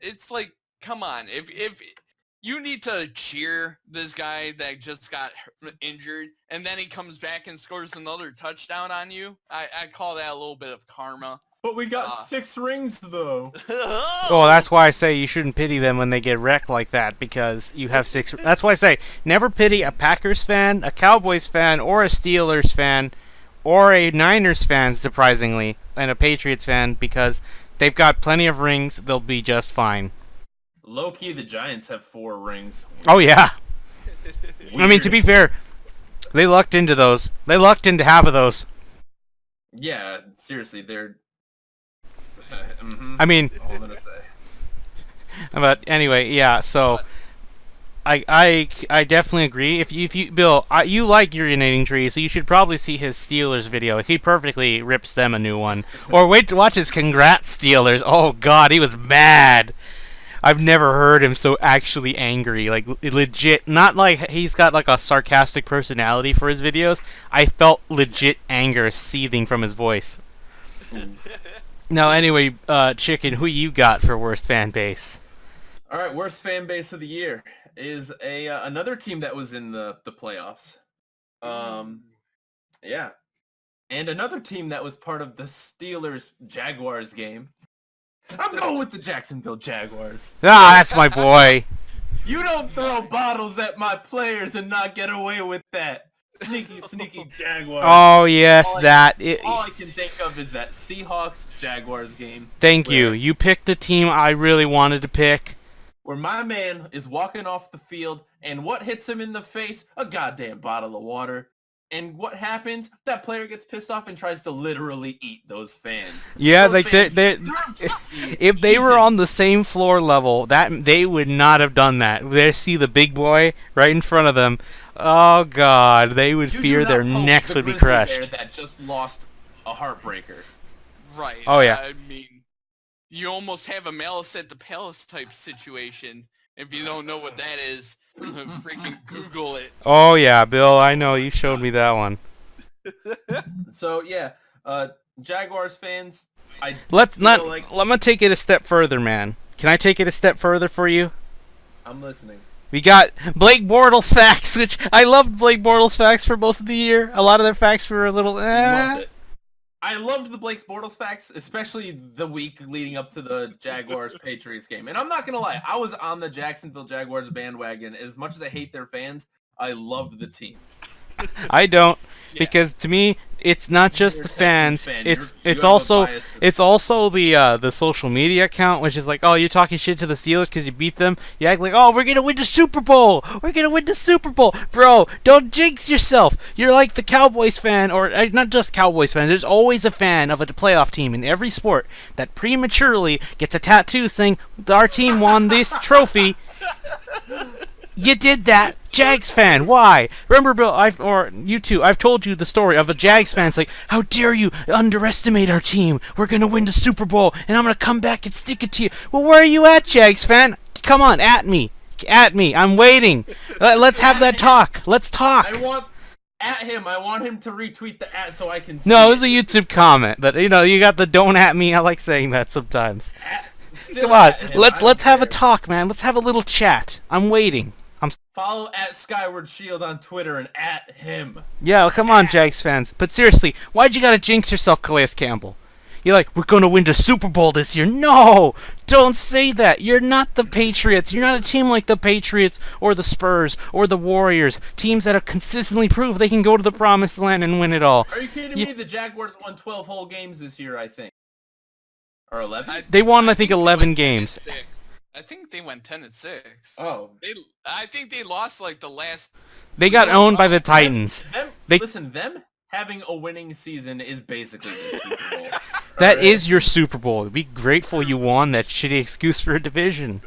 Speaker 2: it's like, come on, if you need to cheer this guy that just got injured and then he comes back and scores another touchdown on you, I call that a little bit of karma.
Speaker 3: But we got 6 rings, though.
Speaker 1: Oh, that's why I say you shouldn't pity them when they get wrecked like that, because you have 6. That's why I say never pity a Packers fan, a Cowboys fan, or a Steelers fan, or a Niners fan, surprisingly, and a Patriots fan, because they've got plenty of rings. They'll be just fine.
Speaker 3: Low-key, the Giants have 4 rings.
Speaker 1: Oh, yeah. I mean, to be fair, they lucked into those. They lucked into half of those.
Speaker 3: Yeah, seriously, they're...
Speaker 1: I mean...
Speaker 3: All I'm gonna say.
Speaker 1: But anyway, yeah, so... I definitely agree. If you Bill, you like urinating trees, so you should probably see his Steelers video. He perfectly rips them a new one. Or wait to watch his Congrats Steelers. Oh God, he was mad. I've never heard him so actually angry, like legit. Not like he's got like a sarcastic personality for his videos. I felt legit anger seething from his voice. Now, anyway, Chicken, who you got for worst fan base?
Speaker 3: All right, worst fan base of the year is another team that was in the playoffs. Yeah. And another team that was part of the Steelers-Jaguars game. I'm going with the Jacksonville Jaguars.
Speaker 1: Ah, that's my boy.
Speaker 3: You don't throw bottles at my players and not get away with that. Sneaky Jaguars.
Speaker 1: Oh, yes,
Speaker 3: all I can think of is that Seahawks-Jaguars game.
Speaker 1: Thank you. You picked the team I really wanted to pick.
Speaker 3: Where my man is walking off the field, and what hits him in the face? A goddamn bottle of water. And what happens? That player gets pissed off and tries to literally eat those fans.
Speaker 1: Yeah,
Speaker 3: those
Speaker 1: like if they were on the same floor level, that they would not have done that. They see the big boy right in front of them. Oh God, they would fear their necks would be crushed.
Speaker 3: That just lost a heartbreaker.
Speaker 2: Right.
Speaker 1: Oh yeah.
Speaker 2: I mean, you almost have a Malice at the Palace type situation. If you don't know what that is, freaking Google it.
Speaker 1: Oh yeah, Bill, I know you showed me that one.
Speaker 3: So yeah, Jaguars fans,
Speaker 1: let me take it a step further, man. Can I take it a step further for you?
Speaker 3: I'm listening.
Speaker 1: We got Blake Bortles facts, which I loved Blake Bortles facts for most of the year. A lot of their facts were a little
Speaker 3: Loved it. I loved the Blake Bortles facts, especially the week leading up to the Jaguars-Patriots game. And I'm not going to lie, I was on the Jacksonville Jaguars bandwagon. As much as I hate their fans, I love the team.
Speaker 1: I don't, because to me, it's not just the fans. It's also the social media account, which is like, oh, you're talking shit to the Steelers because you beat them. You act like, oh, we're gonna win the Super Bowl. We're gonna win the Super Bowl, bro. Don't jinx yourself. You're like the Cowboys fan, or not just Cowboys fan. There's always a fan of a playoff team in every sport that prematurely gets a tattoo saying our team won this trophy. You did that, Jags fan. Why? Remember, Bill, I've told you the story of a Jags fan. It's like, how dare you underestimate our team? We're gonna win the Super Bowl, and I'm gonna come back and stick it to you. Well, where are you at, Jags fan? Come on, at me. I'm waiting. Let's have that talk. Let's talk.
Speaker 3: I want him to retweet the at so I can see.
Speaker 1: No, it was a YouTube comment, but you got the don't at me. I like saying that sometimes. Come on, let's have a talk, man. Let's have a little chat. I'm waiting.
Speaker 3: Follow at Skyward Shield on Twitter and at him.
Speaker 1: Yeah, come on, Jags fans. But seriously, why'd you gotta jinx yourself, Calais Campbell? You're like, we're going to win the Super Bowl this year. No! Don't say that. You're not the Patriots. You're not a team like the Patriots or the Spurs or the Warriors. Teams that have consistently proved they can go to the promised land and win it all.
Speaker 3: Are you kidding me? The Jaguars won 12 whole games this year, I think. Or 11?
Speaker 1: They won, I think 11 games.
Speaker 2: I think they went 10-6.
Speaker 3: Oh.
Speaker 2: I think they lost like the last.
Speaker 1: They got owned by the Titans.
Speaker 3: Them having a winning season is basically the Super Bowl.
Speaker 1: That is your Super Bowl. Be grateful you won that shitty excuse for a division.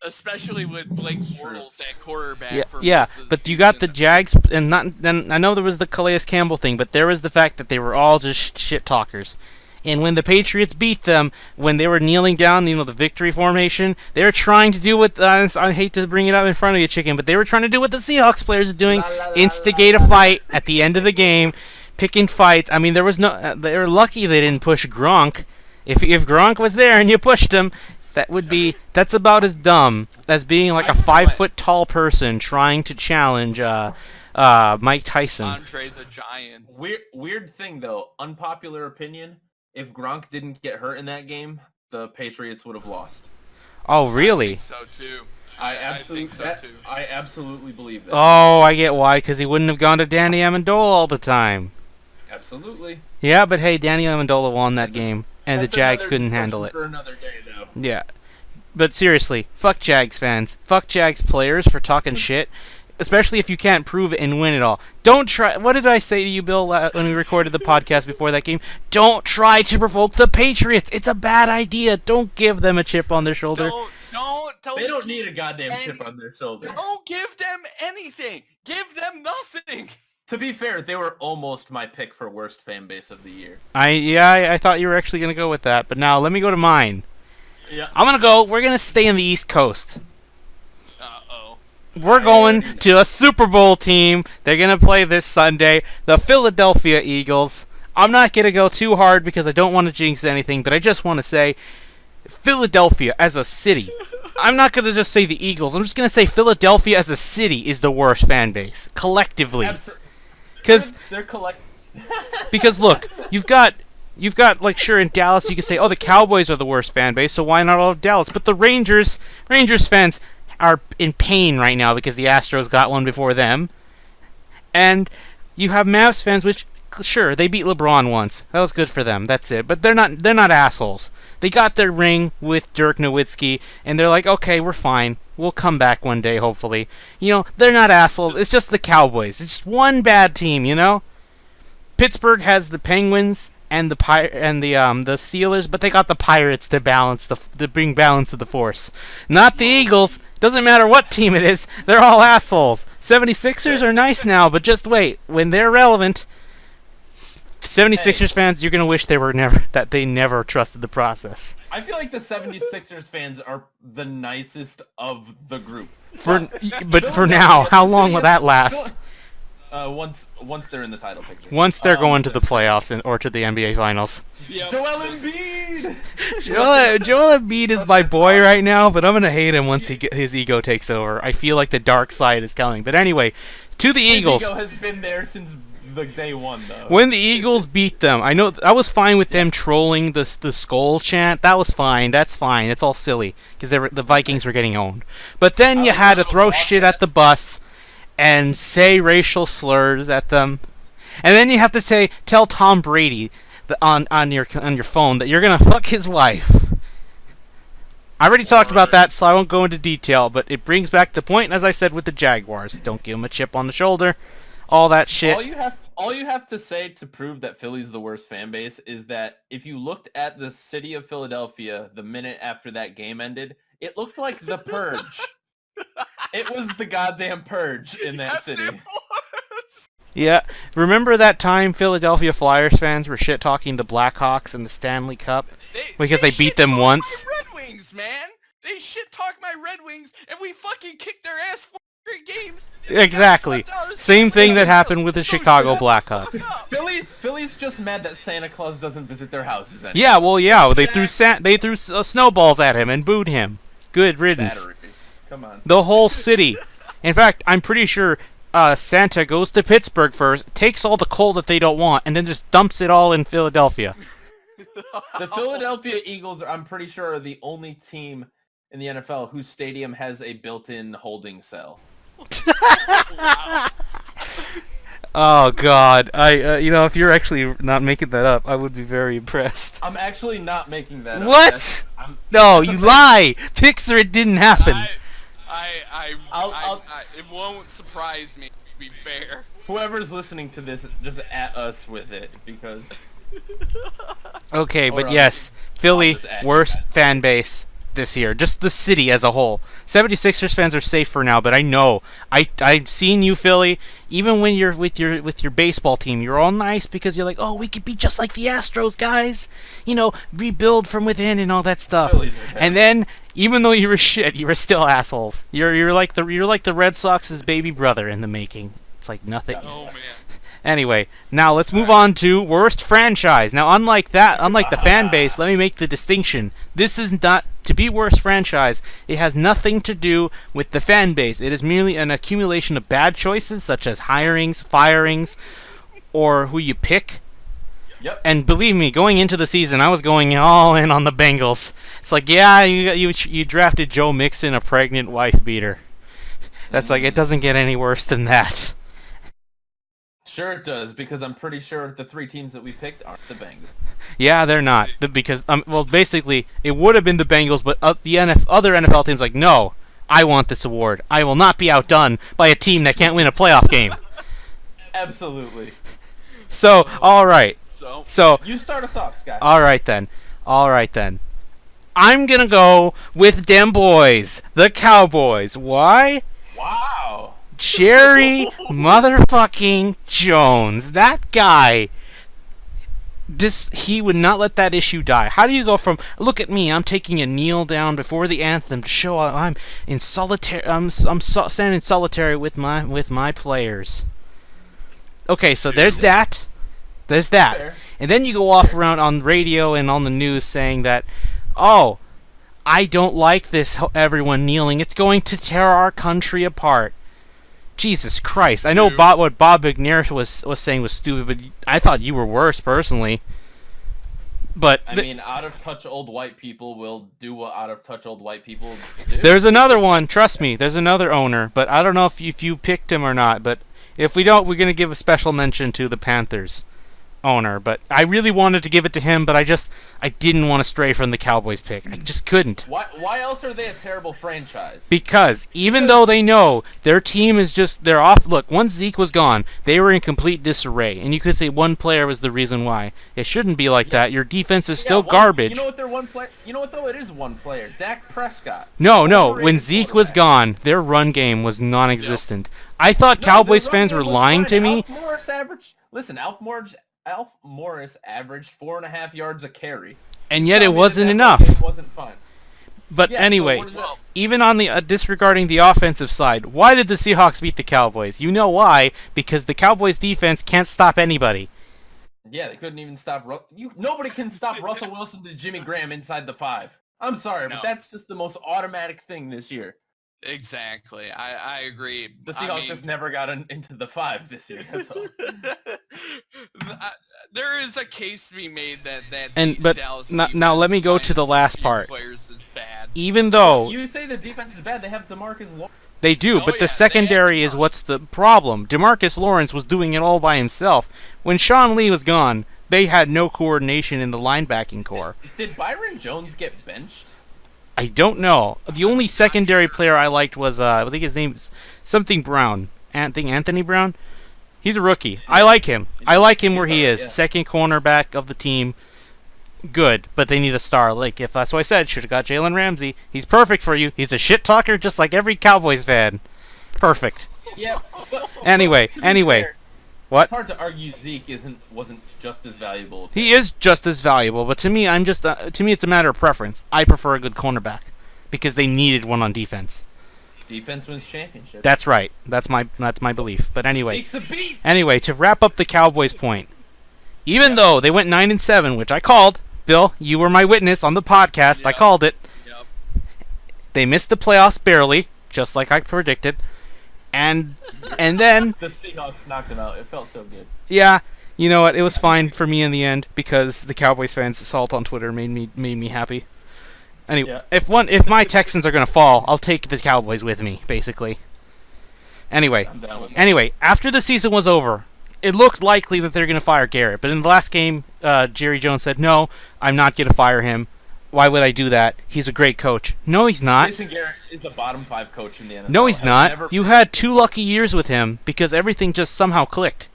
Speaker 2: Especially with Blake Bortles at quarterback.
Speaker 1: Yeah, but you got the Jags, and I know there was the Calais Campbell thing, but there was the fact that they were all just shit talkers. And when the Patriots beat them, when they were kneeling down, the victory formation, they were trying to do what, I hate to bring it up in front of you, Chicken, but they were trying to do what the Seahawks players are doing, instigate a fight at the end of the game, picking fights. I mean, they were lucky they didn't push Gronk. If Gronk was there and you pushed him, that's about as dumb as being like a 5-foot tall person trying to challenge Mike Tyson.
Speaker 2: Andre the Giant.
Speaker 3: Weird thing though, unpopular opinion. If Gronk didn't get hurt in that game, the Patriots would have lost.
Speaker 1: Oh, really?
Speaker 2: I think so too.
Speaker 3: I absolutely believe that.
Speaker 1: Oh, I get why, because he wouldn't have gone to Danny Amendola all the time.
Speaker 3: Absolutely.
Speaker 1: Yeah, but hey, Danny Amendola won that game, and the Jags couldn't handle it.
Speaker 3: For another day, though.
Speaker 1: Yeah. But seriously, fuck Jags fans. Fuck Jags players for talking shit. Especially if you can't prove it and win it all. Don't try... What did I say to you, Bill, when we recorded the podcast before that game? Don't try to provoke the Patriots. It's a bad idea. Don't give them a chip on their shoulder.
Speaker 3: They don't need a goddamn chip on their shoulder.
Speaker 2: Don't give them anything. Give them nothing.
Speaker 3: To be fair, they were almost my pick for worst fan base of the year.
Speaker 1: I thought you were actually going to go with that. But now, let me go to mine.
Speaker 3: Yeah.
Speaker 1: We're going to stay on the East Coast.
Speaker 2: Uh-oh.
Speaker 1: We're going to a Super Bowl team. They're going to play this Sunday. The Philadelphia Eagles. I'm not going to go too hard because I don't want to jinx anything, but I just want to say Philadelphia as a city. I'm not going to just say the Eagles. I'm just going to say Philadelphia as a city is the worst fan base. Collectively. Because
Speaker 3: they're
Speaker 1: because look, you've got like sure in Dallas you can say, oh, the Cowboys are the worst fan base, so why not all of Dallas? But the Rangers fans are in pain right now because the Astros got one before them. And you have Mavs fans, which sure they beat LeBron once. That was good for them. That's it. But they're not assholes. They got their ring with Dirk Nowitzki, and they're like, okay, we're fine. We'll come back one day, hopefully. They're not assholes. It's just the Cowboys. It's just one bad team, Pittsburgh has the Penguins and the Steelers, but they got the Pirates to bring balance to the force. Not the Eagles. Doesn't matter what team it is. They're all assholes. 76ers are nice now, but just wait. When they're relevant, 76ers fans, you're going to wish they never trusted the process.
Speaker 3: I feel like the 76ers fans are the nicest of the group.
Speaker 1: But for now, how long will that last?
Speaker 3: Once they're in the title picture.
Speaker 1: Once they're going to the playoffs or to the NBA Finals.
Speaker 2: Yep.
Speaker 3: Joel Embiid!
Speaker 1: Joel Embiid is my boy right now, but I'm going to hate him once his ego takes over. I feel like the dark side is coming. But anyway, to the Eagles.
Speaker 3: His ego has been there since the day one, though.
Speaker 1: When the Eagles beat them, I was fine with them trolling the skull chant. That was fine. That's fine. It's all silly because the Vikings were getting owned. But then you had to throw shit at the bus and say racial slurs at them, and then you have to tell Tom Brady on your phone that you're gonna fuck his wife. I already talked about that, so I won't go into detail. But it brings back the point, as I said with the Jaguars: don't give them a chip on the shoulder. All that shit.
Speaker 3: All you have to say to prove that Philly's the worst fan base is that if you looked at the city of Philadelphia the minute after that game ended, it looked like the Purge. It was the goddamn Purge in that city.
Speaker 2: It was.
Speaker 1: Yeah, remember that time Philadelphia Flyers fans were shit-talking the Blackhawks in the Stanley Cup because they beat them once?
Speaker 2: My Red Wings, man. They shit-talk my Red Wings, and we fucking kicked their ass 4 straight games.
Speaker 1: Exactly. Same thing that happened with the Chicago Blackhawks.
Speaker 3: Philly's just mad that Santa Claus doesn't visit their houses anymore.
Speaker 1: Yeah, well, yeah, they threw snowballs at him and booed him. Good riddance.
Speaker 3: Batteries. Come on.
Speaker 1: The whole city. In fact, I'm pretty sure Santa goes to Pittsburgh first, takes all the coal that they don't want, and then just dumps it all in Philadelphia.
Speaker 3: The Philadelphia Eagles, I'm pretty sure, are the only team in the NFL whose stadium has a built-in holding cell.
Speaker 2: Wow.
Speaker 1: Oh God, if you're actually not making that up, I would be very impressed.
Speaker 3: I'm actually not making that up.
Speaker 1: What?
Speaker 3: I'm,
Speaker 1: No,
Speaker 3: that's a
Speaker 1: you
Speaker 3: fact.
Speaker 1: lie. Pixar, it didn't happen.
Speaker 2: It won't surprise me, to be fair.
Speaker 3: Whoever's listening to this, just at us with it, because...
Speaker 1: Okay,
Speaker 3: Or
Speaker 1: but
Speaker 3: else
Speaker 1: yes, Philly,
Speaker 3: just add
Speaker 1: worst
Speaker 3: you guys.
Speaker 1: fan base this year. Just the city as a whole. 76ers fans are safe for now, but I know. I've seen you, Philly. Even when you're with your baseball team, you're all nice because you're like, oh, we could be just like the Astros, guys. Rebuild from within and all that stuff.
Speaker 3: Phillies are
Speaker 1: And then, even though you were shit, you were still assholes. You're like the Red Sox's baby brother in the making. It's like nothing.
Speaker 2: Oh man.
Speaker 1: Anyway, now let's move on to worst franchise. Now, unlike the fan base, let me make the distinction. This is not to be worst franchise. It has nothing to do with the fan base. It is merely an accumulation of bad choices, such as hirings, firings, or who you pick.
Speaker 3: Yep.
Speaker 1: And believe me, going into the season, I was going all in on the Bengals. It's like, yeah, you drafted Joe Mixon, a pregnant wife beater. That's like, it doesn't get any worse than that.
Speaker 3: Sure it does, because I'm pretty sure the 3 teams that we picked aren't the Bengals.
Speaker 1: Yeah, they're not. Because, basically, it would have been the Bengals, but the other NFL teams like, no, I want this award. I will not be outdone by a team that can't win a playoff game.
Speaker 3: Absolutely.
Speaker 1: So, all right. So,
Speaker 3: You start us off, Scott.
Speaker 1: all right then. I'm gonna go with them boys, the Cowboys. Why?
Speaker 3: Wow.
Speaker 1: Jerry motherfucking Jones. That guy. He would not let that issue die. How do you go from, look at me, I'm taking a kneel down before the anthem to show I'm in solitary, standing solitary with my players. Okay, so there's that.
Speaker 3: Fair.
Speaker 1: And then you go off around on radio and on the news saying that, oh, I don't like this, everyone kneeling. It's going to tear our country apart. Jesus Christ. I know what Bob McNair was saying was stupid, but I thought you were worse, personally. But
Speaker 3: I mean, out-of-touch old white people will do what out-of-touch old white people do.
Speaker 1: there's another one, trust me. There's another owner, but I don't know if you picked him or not. But if we don't, we're going to give a special mention to the Panthers owner. But I really wanted to give it to him, but I didn't want to stray from the Cowboys pick. I just couldn't.
Speaker 3: Why else are they a terrible franchise?
Speaker 1: Because even though they know their team is they're off. Look, once Zeke was gone, they were in complete disarray, and you could say one player was the reason why. It shouldn't be like that. Your defense is still garbage.
Speaker 3: You know what? They're one player. You know what though? It is one player. Dak Prescott.
Speaker 1: No. When
Speaker 3: Overrated
Speaker 1: Zeke was
Speaker 3: quarterback.
Speaker 1: gone, their run game was non-existent. I thought
Speaker 3: No,
Speaker 1: Cowboys
Speaker 3: their run
Speaker 1: fans
Speaker 3: game
Speaker 1: were
Speaker 3: was
Speaker 1: lying
Speaker 3: fine.
Speaker 1: to me.
Speaker 3: Alf Morris averaged 4.5 yards a carry.
Speaker 1: And yet it
Speaker 3: Tell me
Speaker 1: wasn't
Speaker 3: that
Speaker 1: enough.
Speaker 3: game wasn't fun.
Speaker 1: But
Speaker 3: Yeah, so
Speaker 1: anyway,
Speaker 3: what is that?
Speaker 1: even on the disregarding the offensive side, why did the Seahawks beat the Cowboys? You know why? Because the Cowboys defense can't stop anybody.
Speaker 3: Yeah, they couldn't even stop. Nobody can stop Russell Wilson to Jimmy Graham inside the 5. I'm sorry,
Speaker 2: No.
Speaker 3: but that's just the most automatic thing this year.
Speaker 2: Exactly. I agree.
Speaker 3: The Seahawks just never got into the 5 this year. That's all.
Speaker 2: There is a case to be made that
Speaker 1: But
Speaker 2: Dallas
Speaker 1: now let me go to the last part.
Speaker 2: Players is bad.
Speaker 1: Even though
Speaker 3: You say the defense is bad. They have DeMarcus Lawrence.
Speaker 1: they do,
Speaker 2: Oh,
Speaker 1: but
Speaker 2: yeah,
Speaker 1: the
Speaker 2: they
Speaker 1: secondary
Speaker 2: have
Speaker 1: is what's the problem. DeMarcus Lawrence was doing it all by himself. When Sean Lee was gone, they had no coordination in the linebacking core.
Speaker 3: Did Byron Jones get benched?
Speaker 1: I don't know. The only secondary player I liked was I think his name is something Brown. Anthony Brown. He's a rookie. I like him. I like him where he
Speaker 3: alright,
Speaker 1: is.
Speaker 3: yeah.
Speaker 1: Second cornerback of the team. Good, but they need a star. Like, if that's what I said, should have got Jalen Ramsey. He's perfect for you. He's a shit talker just like every Cowboys fan. Perfect.
Speaker 3: Yeah.
Speaker 1: Anyway,
Speaker 3: to be
Speaker 1: anyway.
Speaker 3: fair,
Speaker 1: What?
Speaker 3: It's hard to argue Zeke wasn't just as valuable.
Speaker 1: He is just as valuable, but to me, to me, it's a matter of preference. I prefer a good cornerback because they needed one on defense.
Speaker 3: Defense wins championships.
Speaker 1: That's right. That's my belief. But anyway,
Speaker 3: Zeke's a beast.
Speaker 1: anyway, to wrap up the Cowboys' point, even though they went 9-7, which I called, Bill, you were my witness on the podcast. I
Speaker 2: Yep.
Speaker 1: called it.
Speaker 2: Yep.
Speaker 1: They missed the playoffs barely, just like I predicted, and then
Speaker 3: The Seahawks knocked him out. It felt so good.
Speaker 1: yeah, You know what? It was fine for me in the end because the Cowboys fans' assault on Twitter made me happy. Anyway,
Speaker 3: Yeah.
Speaker 1: if my Texans are gonna fall, I'll take the Cowboys with me, basically. Anyway,
Speaker 3: I'm down with that.
Speaker 1: after the season was over, it looked likely that they're gonna fire Garrett. But in the last game, Jerry Jones said, "No, I'm not gonna fire him. Why would I do that? He's a great coach." No, he's not.
Speaker 3: Jason Garrett is the bottom 5 coach in the NFL.
Speaker 1: No, he's
Speaker 3: Has
Speaker 1: not.
Speaker 3: never-
Speaker 1: You had 2 lucky years with him because everything just somehow clicked.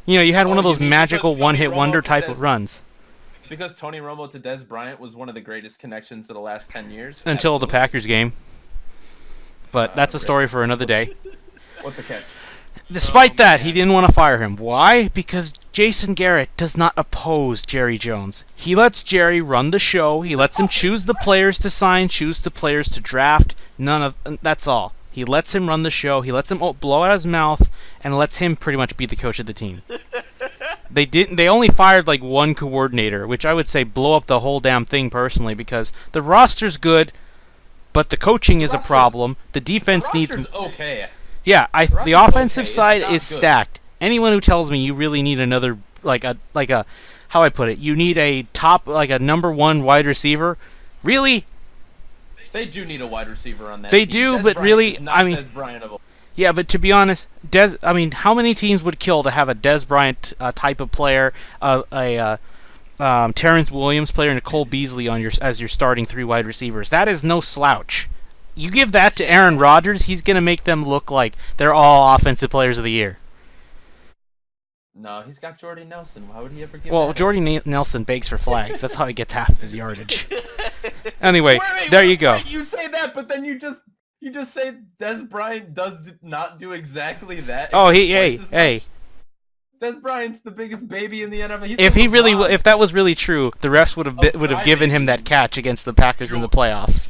Speaker 1: You had one of
Speaker 3: you
Speaker 1: those
Speaker 3: mean
Speaker 1: magical
Speaker 3: because Tony
Speaker 1: one-hit
Speaker 3: Romo
Speaker 1: wonder
Speaker 3: to
Speaker 1: type
Speaker 3: Des-
Speaker 1: of runs
Speaker 3: Because Tony Romo to Des Bryant was one of the greatest connections of the last 10 years.
Speaker 1: until the
Speaker 3: Absolutely.
Speaker 1: Packers game. But that's a story for another day.
Speaker 3: What's the catch?
Speaker 1: Despite that,
Speaker 2: man.
Speaker 1: he didn't want to fire him. Why? Because Jason Garrett does not oppose Jerry Jones. He lets Jerry run the show. He lets him choose the players to sign, choose the players to draft. That's all. He lets him run the show. He lets him blow out his mouth and lets him pretty much be the coach of the team. They only fired like one coordinator, which I would say blow up the whole damn thing personally because the roster's good, but the coaching is a
Speaker 3: roster's-
Speaker 1: problem. The defense needs
Speaker 3: Roster's okay.
Speaker 1: Yeah, the
Speaker 3: roster's
Speaker 1: offensive
Speaker 3: okay, it's
Speaker 1: side
Speaker 3: not
Speaker 1: is
Speaker 3: good.
Speaker 1: stacked. Anyone who tells me you really need another how I put it, you need a top a number 1 wide receiver, really?
Speaker 3: They do need a wide receiver on that
Speaker 1: They
Speaker 3: team.
Speaker 1: do,
Speaker 3: Des
Speaker 1: but
Speaker 3: Bryant
Speaker 1: really,
Speaker 3: is not
Speaker 1: I mean-
Speaker 3: Des Bryant-able.
Speaker 1: Yeah, but to be honest, how many teams would kill to have a Des Bryant type of player, Terrence Williams player, and a Cole Beasley as your starting 3 wide receivers? That is no slouch. You give that to Aaron Rodgers, he's gonna make them look like they're all offensive players of the year.
Speaker 3: No, he's got Jordy Nelson. Why would he ever give
Speaker 1: Well,
Speaker 3: that up?
Speaker 1: Jordy Nelson begs for flags. That's how he gets half of his yardage. Anyway,
Speaker 3: Wait,
Speaker 1: there you go.
Speaker 3: wait, you say that, but then you just say Des Bryant does not do exactly that.
Speaker 1: Oh,
Speaker 3: except
Speaker 1: hey.
Speaker 3: twice as much. Des Bryant's the biggest baby in the NFL. He's
Speaker 1: If
Speaker 3: the
Speaker 1: he really,
Speaker 3: LeBron.
Speaker 1: if that was really true, the refs would have given him that catch against the Packers in the playoffs.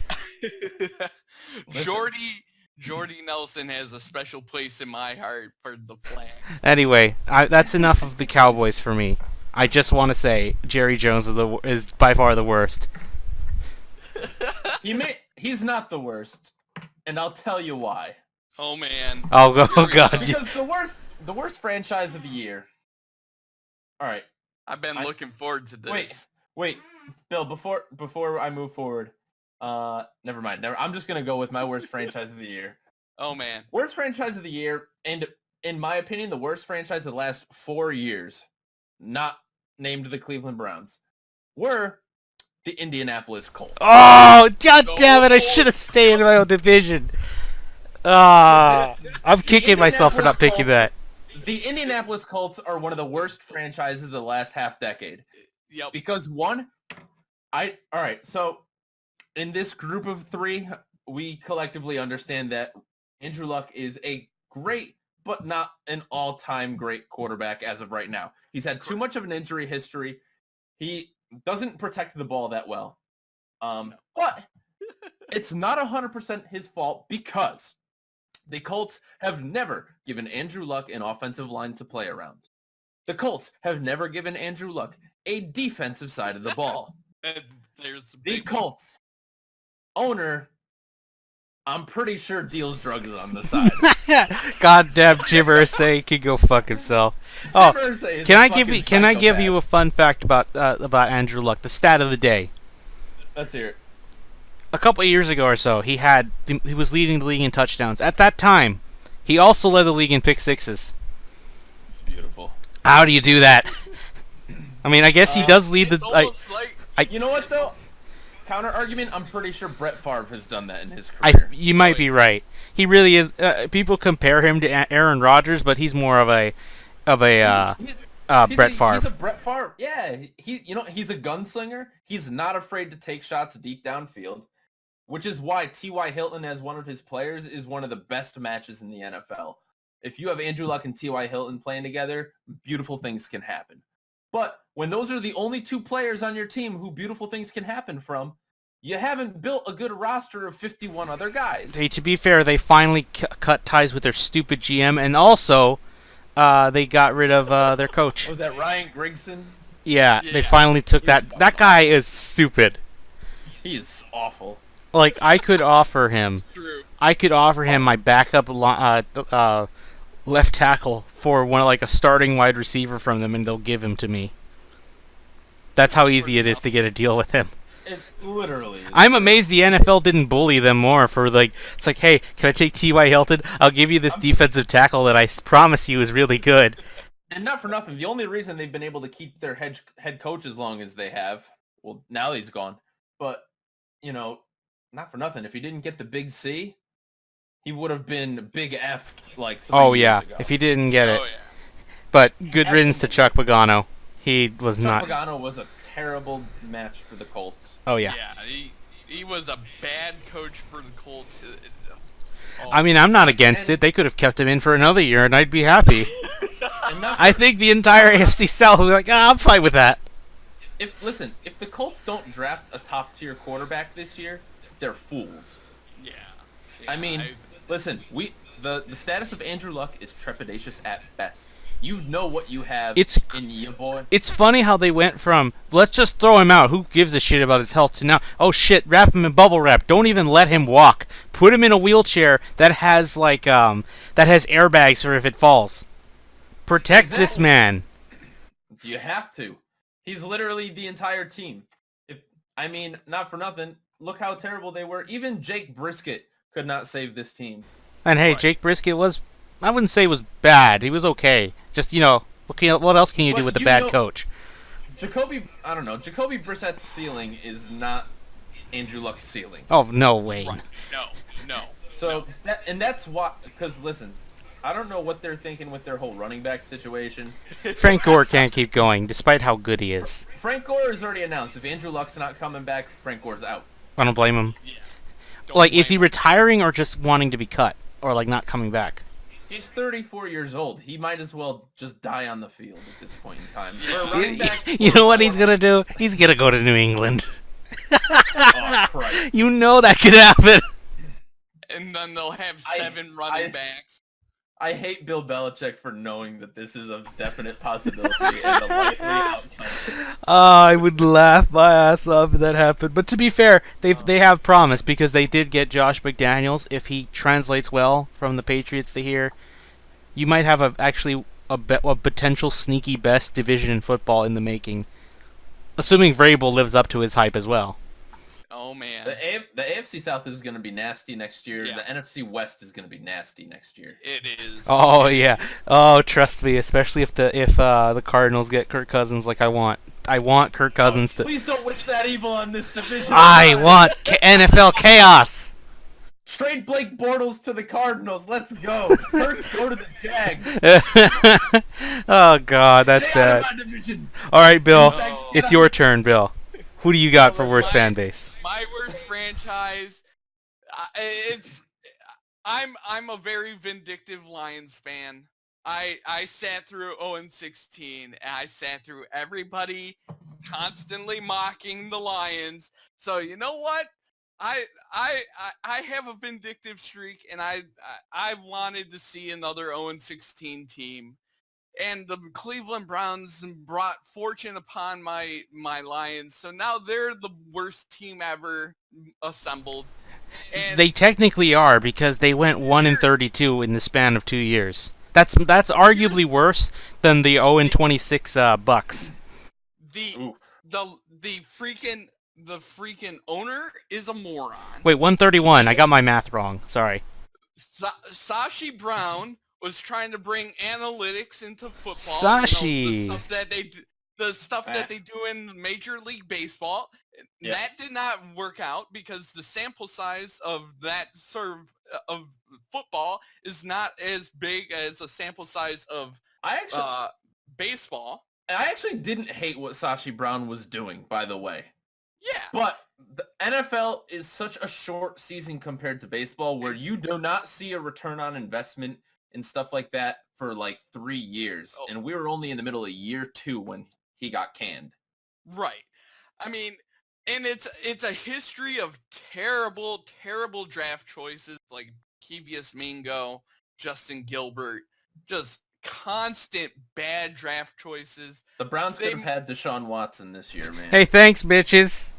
Speaker 2: Jordy Nelson has a special place in my heart for the flag.
Speaker 1: Anyway, that's enough of the Cowboys for me. I just want to say Jerry Jones is by far the worst.
Speaker 3: He's not the worst, and I'll tell you why.
Speaker 2: Oh man.
Speaker 1: Oh God.
Speaker 3: Because the worst franchise of the year. All right,
Speaker 2: I've been looking forward to this.
Speaker 3: wait, Bill. Before I move forward, never mind. I'm just gonna go with my worst franchise of the year.
Speaker 2: Oh man.
Speaker 3: Worst franchise of the year, and in my opinion, the worst franchise of the last 4 years, not named the Cleveland Browns, were the Indianapolis Colts.
Speaker 1: Oh, God damn it! I should have stayed in my own division. I'm kicking myself for not picking that.
Speaker 3: The Indianapolis Colts are one of the worst franchises of the last half decade.
Speaker 2: Yep.
Speaker 3: Because all right, so in this group of 3, we collectively understand that Andrew Luck is a great, but not an all-time great quarterback as of right now. He's had too much of an injury history. He doesn't protect the ball that well. But it's not 100% his fault because the Colts have never given Andrew Luck an offensive line to play around. The Colts have never given Andrew Luck a defensive side of the ball.
Speaker 2: And there's a
Speaker 3: The
Speaker 2: big
Speaker 3: Colts owner, I'm pretty sure, deals drugs on the side.
Speaker 1: Goddamn Jim Irsay can go fuck himself. Oh,
Speaker 3: Jim Irsay is
Speaker 1: can
Speaker 3: a
Speaker 1: I give
Speaker 3: fucking
Speaker 1: you
Speaker 3: psychopath.
Speaker 1: a fun fact about Andrew Luck? The stat of the day.
Speaker 3: Let's hear it.
Speaker 1: A couple of years ago or so, he was leading the league in touchdowns. At that time, he also led the league in pick sixes.
Speaker 3: It's beautiful.
Speaker 1: How do you do that? I mean, I guess he does lead
Speaker 2: it's
Speaker 1: the.
Speaker 2: almost like
Speaker 3: You know what, though? Counter argument, I'm pretty sure Brett Favre has done that in his career.
Speaker 1: You might be right. He really is. People compare him to Aaron Rodgers, but he's more of a Brett Favre.
Speaker 3: He's a Brett Favre. Yeah, he's a gunslinger. He's not afraid to take shots deep downfield, which is why T.Y. Hilton as one of his players is one of the best matches in the NFL. If you have Andrew Luck and T.Y. Hilton playing together, beautiful things can happen. But when those are the only 2 players on your team who beautiful things can happen from, you haven't built a good roster of 51 other guys.
Speaker 1: Hey, to be fair, they finally cut ties with their stupid GM, and also they got rid of their coach.
Speaker 3: Was that Ryan Grigson?
Speaker 1: Yeah, they
Speaker 2: Yeah.
Speaker 1: finally took that. That guy is stupid.
Speaker 3: He is awful.
Speaker 1: Like I could offer him
Speaker 2: true.
Speaker 1: my backup left tackle for like a starting wide receiver from them, and they'll give him to me. That's how easy it is to get a deal with him.
Speaker 3: It literally is.
Speaker 1: I'm amazed the NFL didn't bully them more for like, it's like, hey, can I take T.Y. Hilton? I'll give you this defensive tackle that I promise you is really good.
Speaker 3: And not for nothing, the only reason they've been able to keep their head coach as long as they have, well, now he's gone, but, not for nothing. If he didn't get the big C, he would have been big F'd like 3 years ago.
Speaker 1: If he didn't get it.
Speaker 2: Oh, yeah.
Speaker 1: But good riddance to Chuck Pagano. He was not.
Speaker 3: Chuck Pagano was a terrible match for the Colts.
Speaker 1: Oh, yeah.
Speaker 2: Yeah, he was a bad coach for the Colts.
Speaker 1: I mean, I'm not against it. They could have kept him in for another year, and I'd be happy. I think the entire AFC South will be like, I'm fine with that.
Speaker 3: If the Colts don't draft a top-tier quarterback this year, they're fools.
Speaker 2: Yeah.
Speaker 3: I mean, listen, the status of Andrew Luck is trepidatious at best. You know what you have in your boy.
Speaker 1: It's funny how they went from, let's just throw him out, who gives a shit about his health, to now, oh shit, wrap him in bubble wrap, don't even let him walk. Put him in a wheelchair that has that has airbags for if it falls. Protect this man.
Speaker 3: You have to. He's literally the entire team. Not for nothing, look how terrible they were. Even Jake Brisket could not save this team.
Speaker 1: And hey, Jake Brisket was, I wouldn't say was bad. He was okay. Just, what else can you do with a bad coach?
Speaker 3: Jacoby Brissett's ceiling is not Andrew Luck's ceiling.
Speaker 1: Oh, no way.
Speaker 2: Right. No.
Speaker 3: So, that's why, because listen, I don't know what they're thinking with their whole running back situation.
Speaker 1: Frank Gore can't keep going, despite how good he is.
Speaker 3: Frank Gore has already announced, if Andrew Luck's not coming back, Frank Gore's out.
Speaker 1: I don't blame him.
Speaker 2: Yeah.
Speaker 1: Is he retiring or just wanting to be cut? Or, not coming back?
Speaker 3: He's 34 years old. He might as well just die on the field at this point in time. For a running back,
Speaker 1: you know what he's going to do? He's going to go to New England.
Speaker 3: Oh, Christ.
Speaker 1: You know that could happen.
Speaker 2: And then they'll have 7 running backs.
Speaker 3: I hate Bill Belichick for knowing that this is a definite possibility and a likely outcome.
Speaker 1: I would laugh my ass off if that happened. But to be fair, they have promised, because they did get Josh McDaniels. If he translates well from the Patriots to here, you might have a potential sneaky best division in football in the making. Assuming Vrabel lives up to his hype as well.
Speaker 2: Oh, man.
Speaker 3: The AFC South is going to be nasty next year.
Speaker 2: Yeah.
Speaker 3: The NFC West is going to be nasty next year.
Speaker 2: It is.
Speaker 1: Oh yeah. Oh, trust me, especially if the Cardinals get Kirk Cousins like I want. I want Kirk Cousins to.
Speaker 3: Please don't wish that evil on this division.
Speaker 1: I want NFL chaos.
Speaker 3: Trade Blake Bortles to the Cardinals. Let's go. First, go to the Jags.
Speaker 1: Oh God, that's
Speaker 3: Stay out
Speaker 1: bad.
Speaker 3: of my division.
Speaker 1: All right, Bill,
Speaker 2: No.
Speaker 1: it's your turn, Bill. Who do you got for worst fan base?
Speaker 2: My worst franchise. I'm a very vindictive Lions fan. I sat through 0-16, and I sat through everybody constantly mocking the Lions. So you know what? I have a vindictive streak, and I wanted to see another 0-16 team. And the Cleveland Browns brought fortune upon my Lions, so now they're the worst team ever assembled. And
Speaker 1: They technically are, because they went 1-32 in the span of 2 years. That's arguably worse than the 0-26 Bucks.
Speaker 2: the freaking owner is a moron.
Speaker 1: Wait, 131. I got my math wrong. Sorry.
Speaker 2: Sashi Brown was trying to bring analytics into football.
Speaker 1: Sashi.
Speaker 2: The stuff that they do in Major League Baseball.
Speaker 3: Yeah.
Speaker 2: That did not work out because the sample size of that of football is not as big as a sample size of baseball.
Speaker 3: I actually didn't hate what Sashi Brown was doing, by the way.
Speaker 2: Yeah.
Speaker 3: But the NFL is such a short season compared to baseball, where you do not see a return on investment and stuff like that for like 3 years.
Speaker 2: Oh.
Speaker 3: And we were only in the middle of year 2 when he got canned.
Speaker 2: Right. I mean, and it's a history of terrible, terrible draft choices like Kevius Mingo, Justin Gilbert, just constant bad draft choices.
Speaker 3: The Browns could have had Deshaun Watson this year, man.
Speaker 1: Hey, thanks, bitches.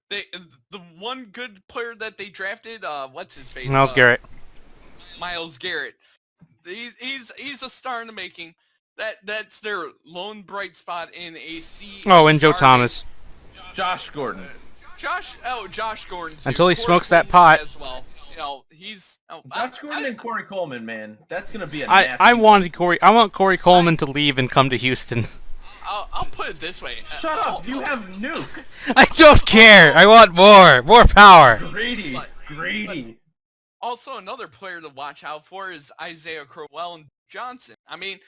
Speaker 2: The one good player that they drafted, what's his face?
Speaker 1: Myles Garrett.
Speaker 2: Myles Garrett. He's a star in the making. That's their lone bright spot in a sea.
Speaker 1: Oh, and Joe
Speaker 2: garbage.
Speaker 1: Thomas.
Speaker 3: Josh Gordon.
Speaker 2: Josh Gordon. Too.
Speaker 1: Until he
Speaker 2: Corey
Speaker 1: smokes that
Speaker 2: Coleman
Speaker 1: pot.
Speaker 2: as well. You know, he's
Speaker 3: Josh Gordon and Corey Coleman, man. That's gonna be a
Speaker 1: I
Speaker 3: nasty.
Speaker 1: I want Corey Coleman to leave and come to Houston.
Speaker 2: I'll put it this way.
Speaker 3: Shut up! You have Nuke.
Speaker 1: I don't care. I want more power.
Speaker 3: Greedy.
Speaker 2: But also, another player to watch out for is Isaiah Crowell and Johnson. I mean,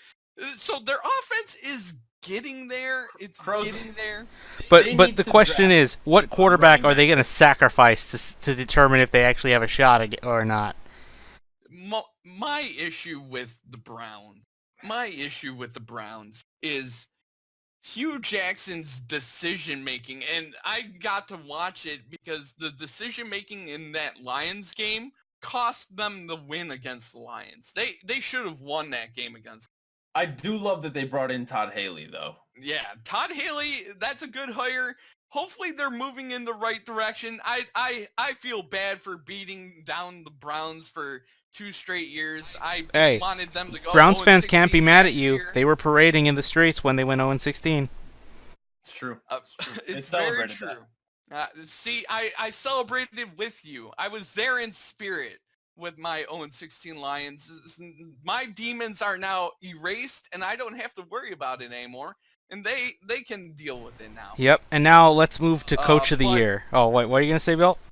Speaker 2: so their offense is getting there. It's getting there.
Speaker 1: But
Speaker 3: They
Speaker 1: but
Speaker 3: need
Speaker 1: the
Speaker 3: to
Speaker 1: question
Speaker 3: draft
Speaker 1: is, what quarterback
Speaker 3: running
Speaker 1: are they
Speaker 3: back.
Speaker 1: going to sacrifice to determine if they actually have a shot or not?
Speaker 2: My issue with the Browns is Hugh Jackson's decision making, and I got to watch it because the decision making in that Lions game cost them the win against the Lions. They should have won that game against.
Speaker 3: I do love that they brought in Todd Haley, though.
Speaker 2: Yeah, Todd Haley, that's a good hire. Hopefully they're moving in the right direction. I feel bad for beating down the Browns for 2 straight years. I wanted them to go.
Speaker 1: Browns fans can't be
Speaker 2: 0-16
Speaker 1: mad at
Speaker 2: last
Speaker 1: you.
Speaker 2: year.
Speaker 1: They were parading in the streets when they went 0-16.
Speaker 3: It's true.
Speaker 2: It's
Speaker 3: They
Speaker 2: very
Speaker 3: celebrated
Speaker 2: true. See, I celebrated with you. I was there in spirit with my 0-16 Lions. My demons are now erased, and I don't have to worry about it anymore. And they can deal with it now.
Speaker 1: Yep. And now let's move to Coach of the
Speaker 2: but-
Speaker 1: Year. Oh, wait, what are you going to say, Bill?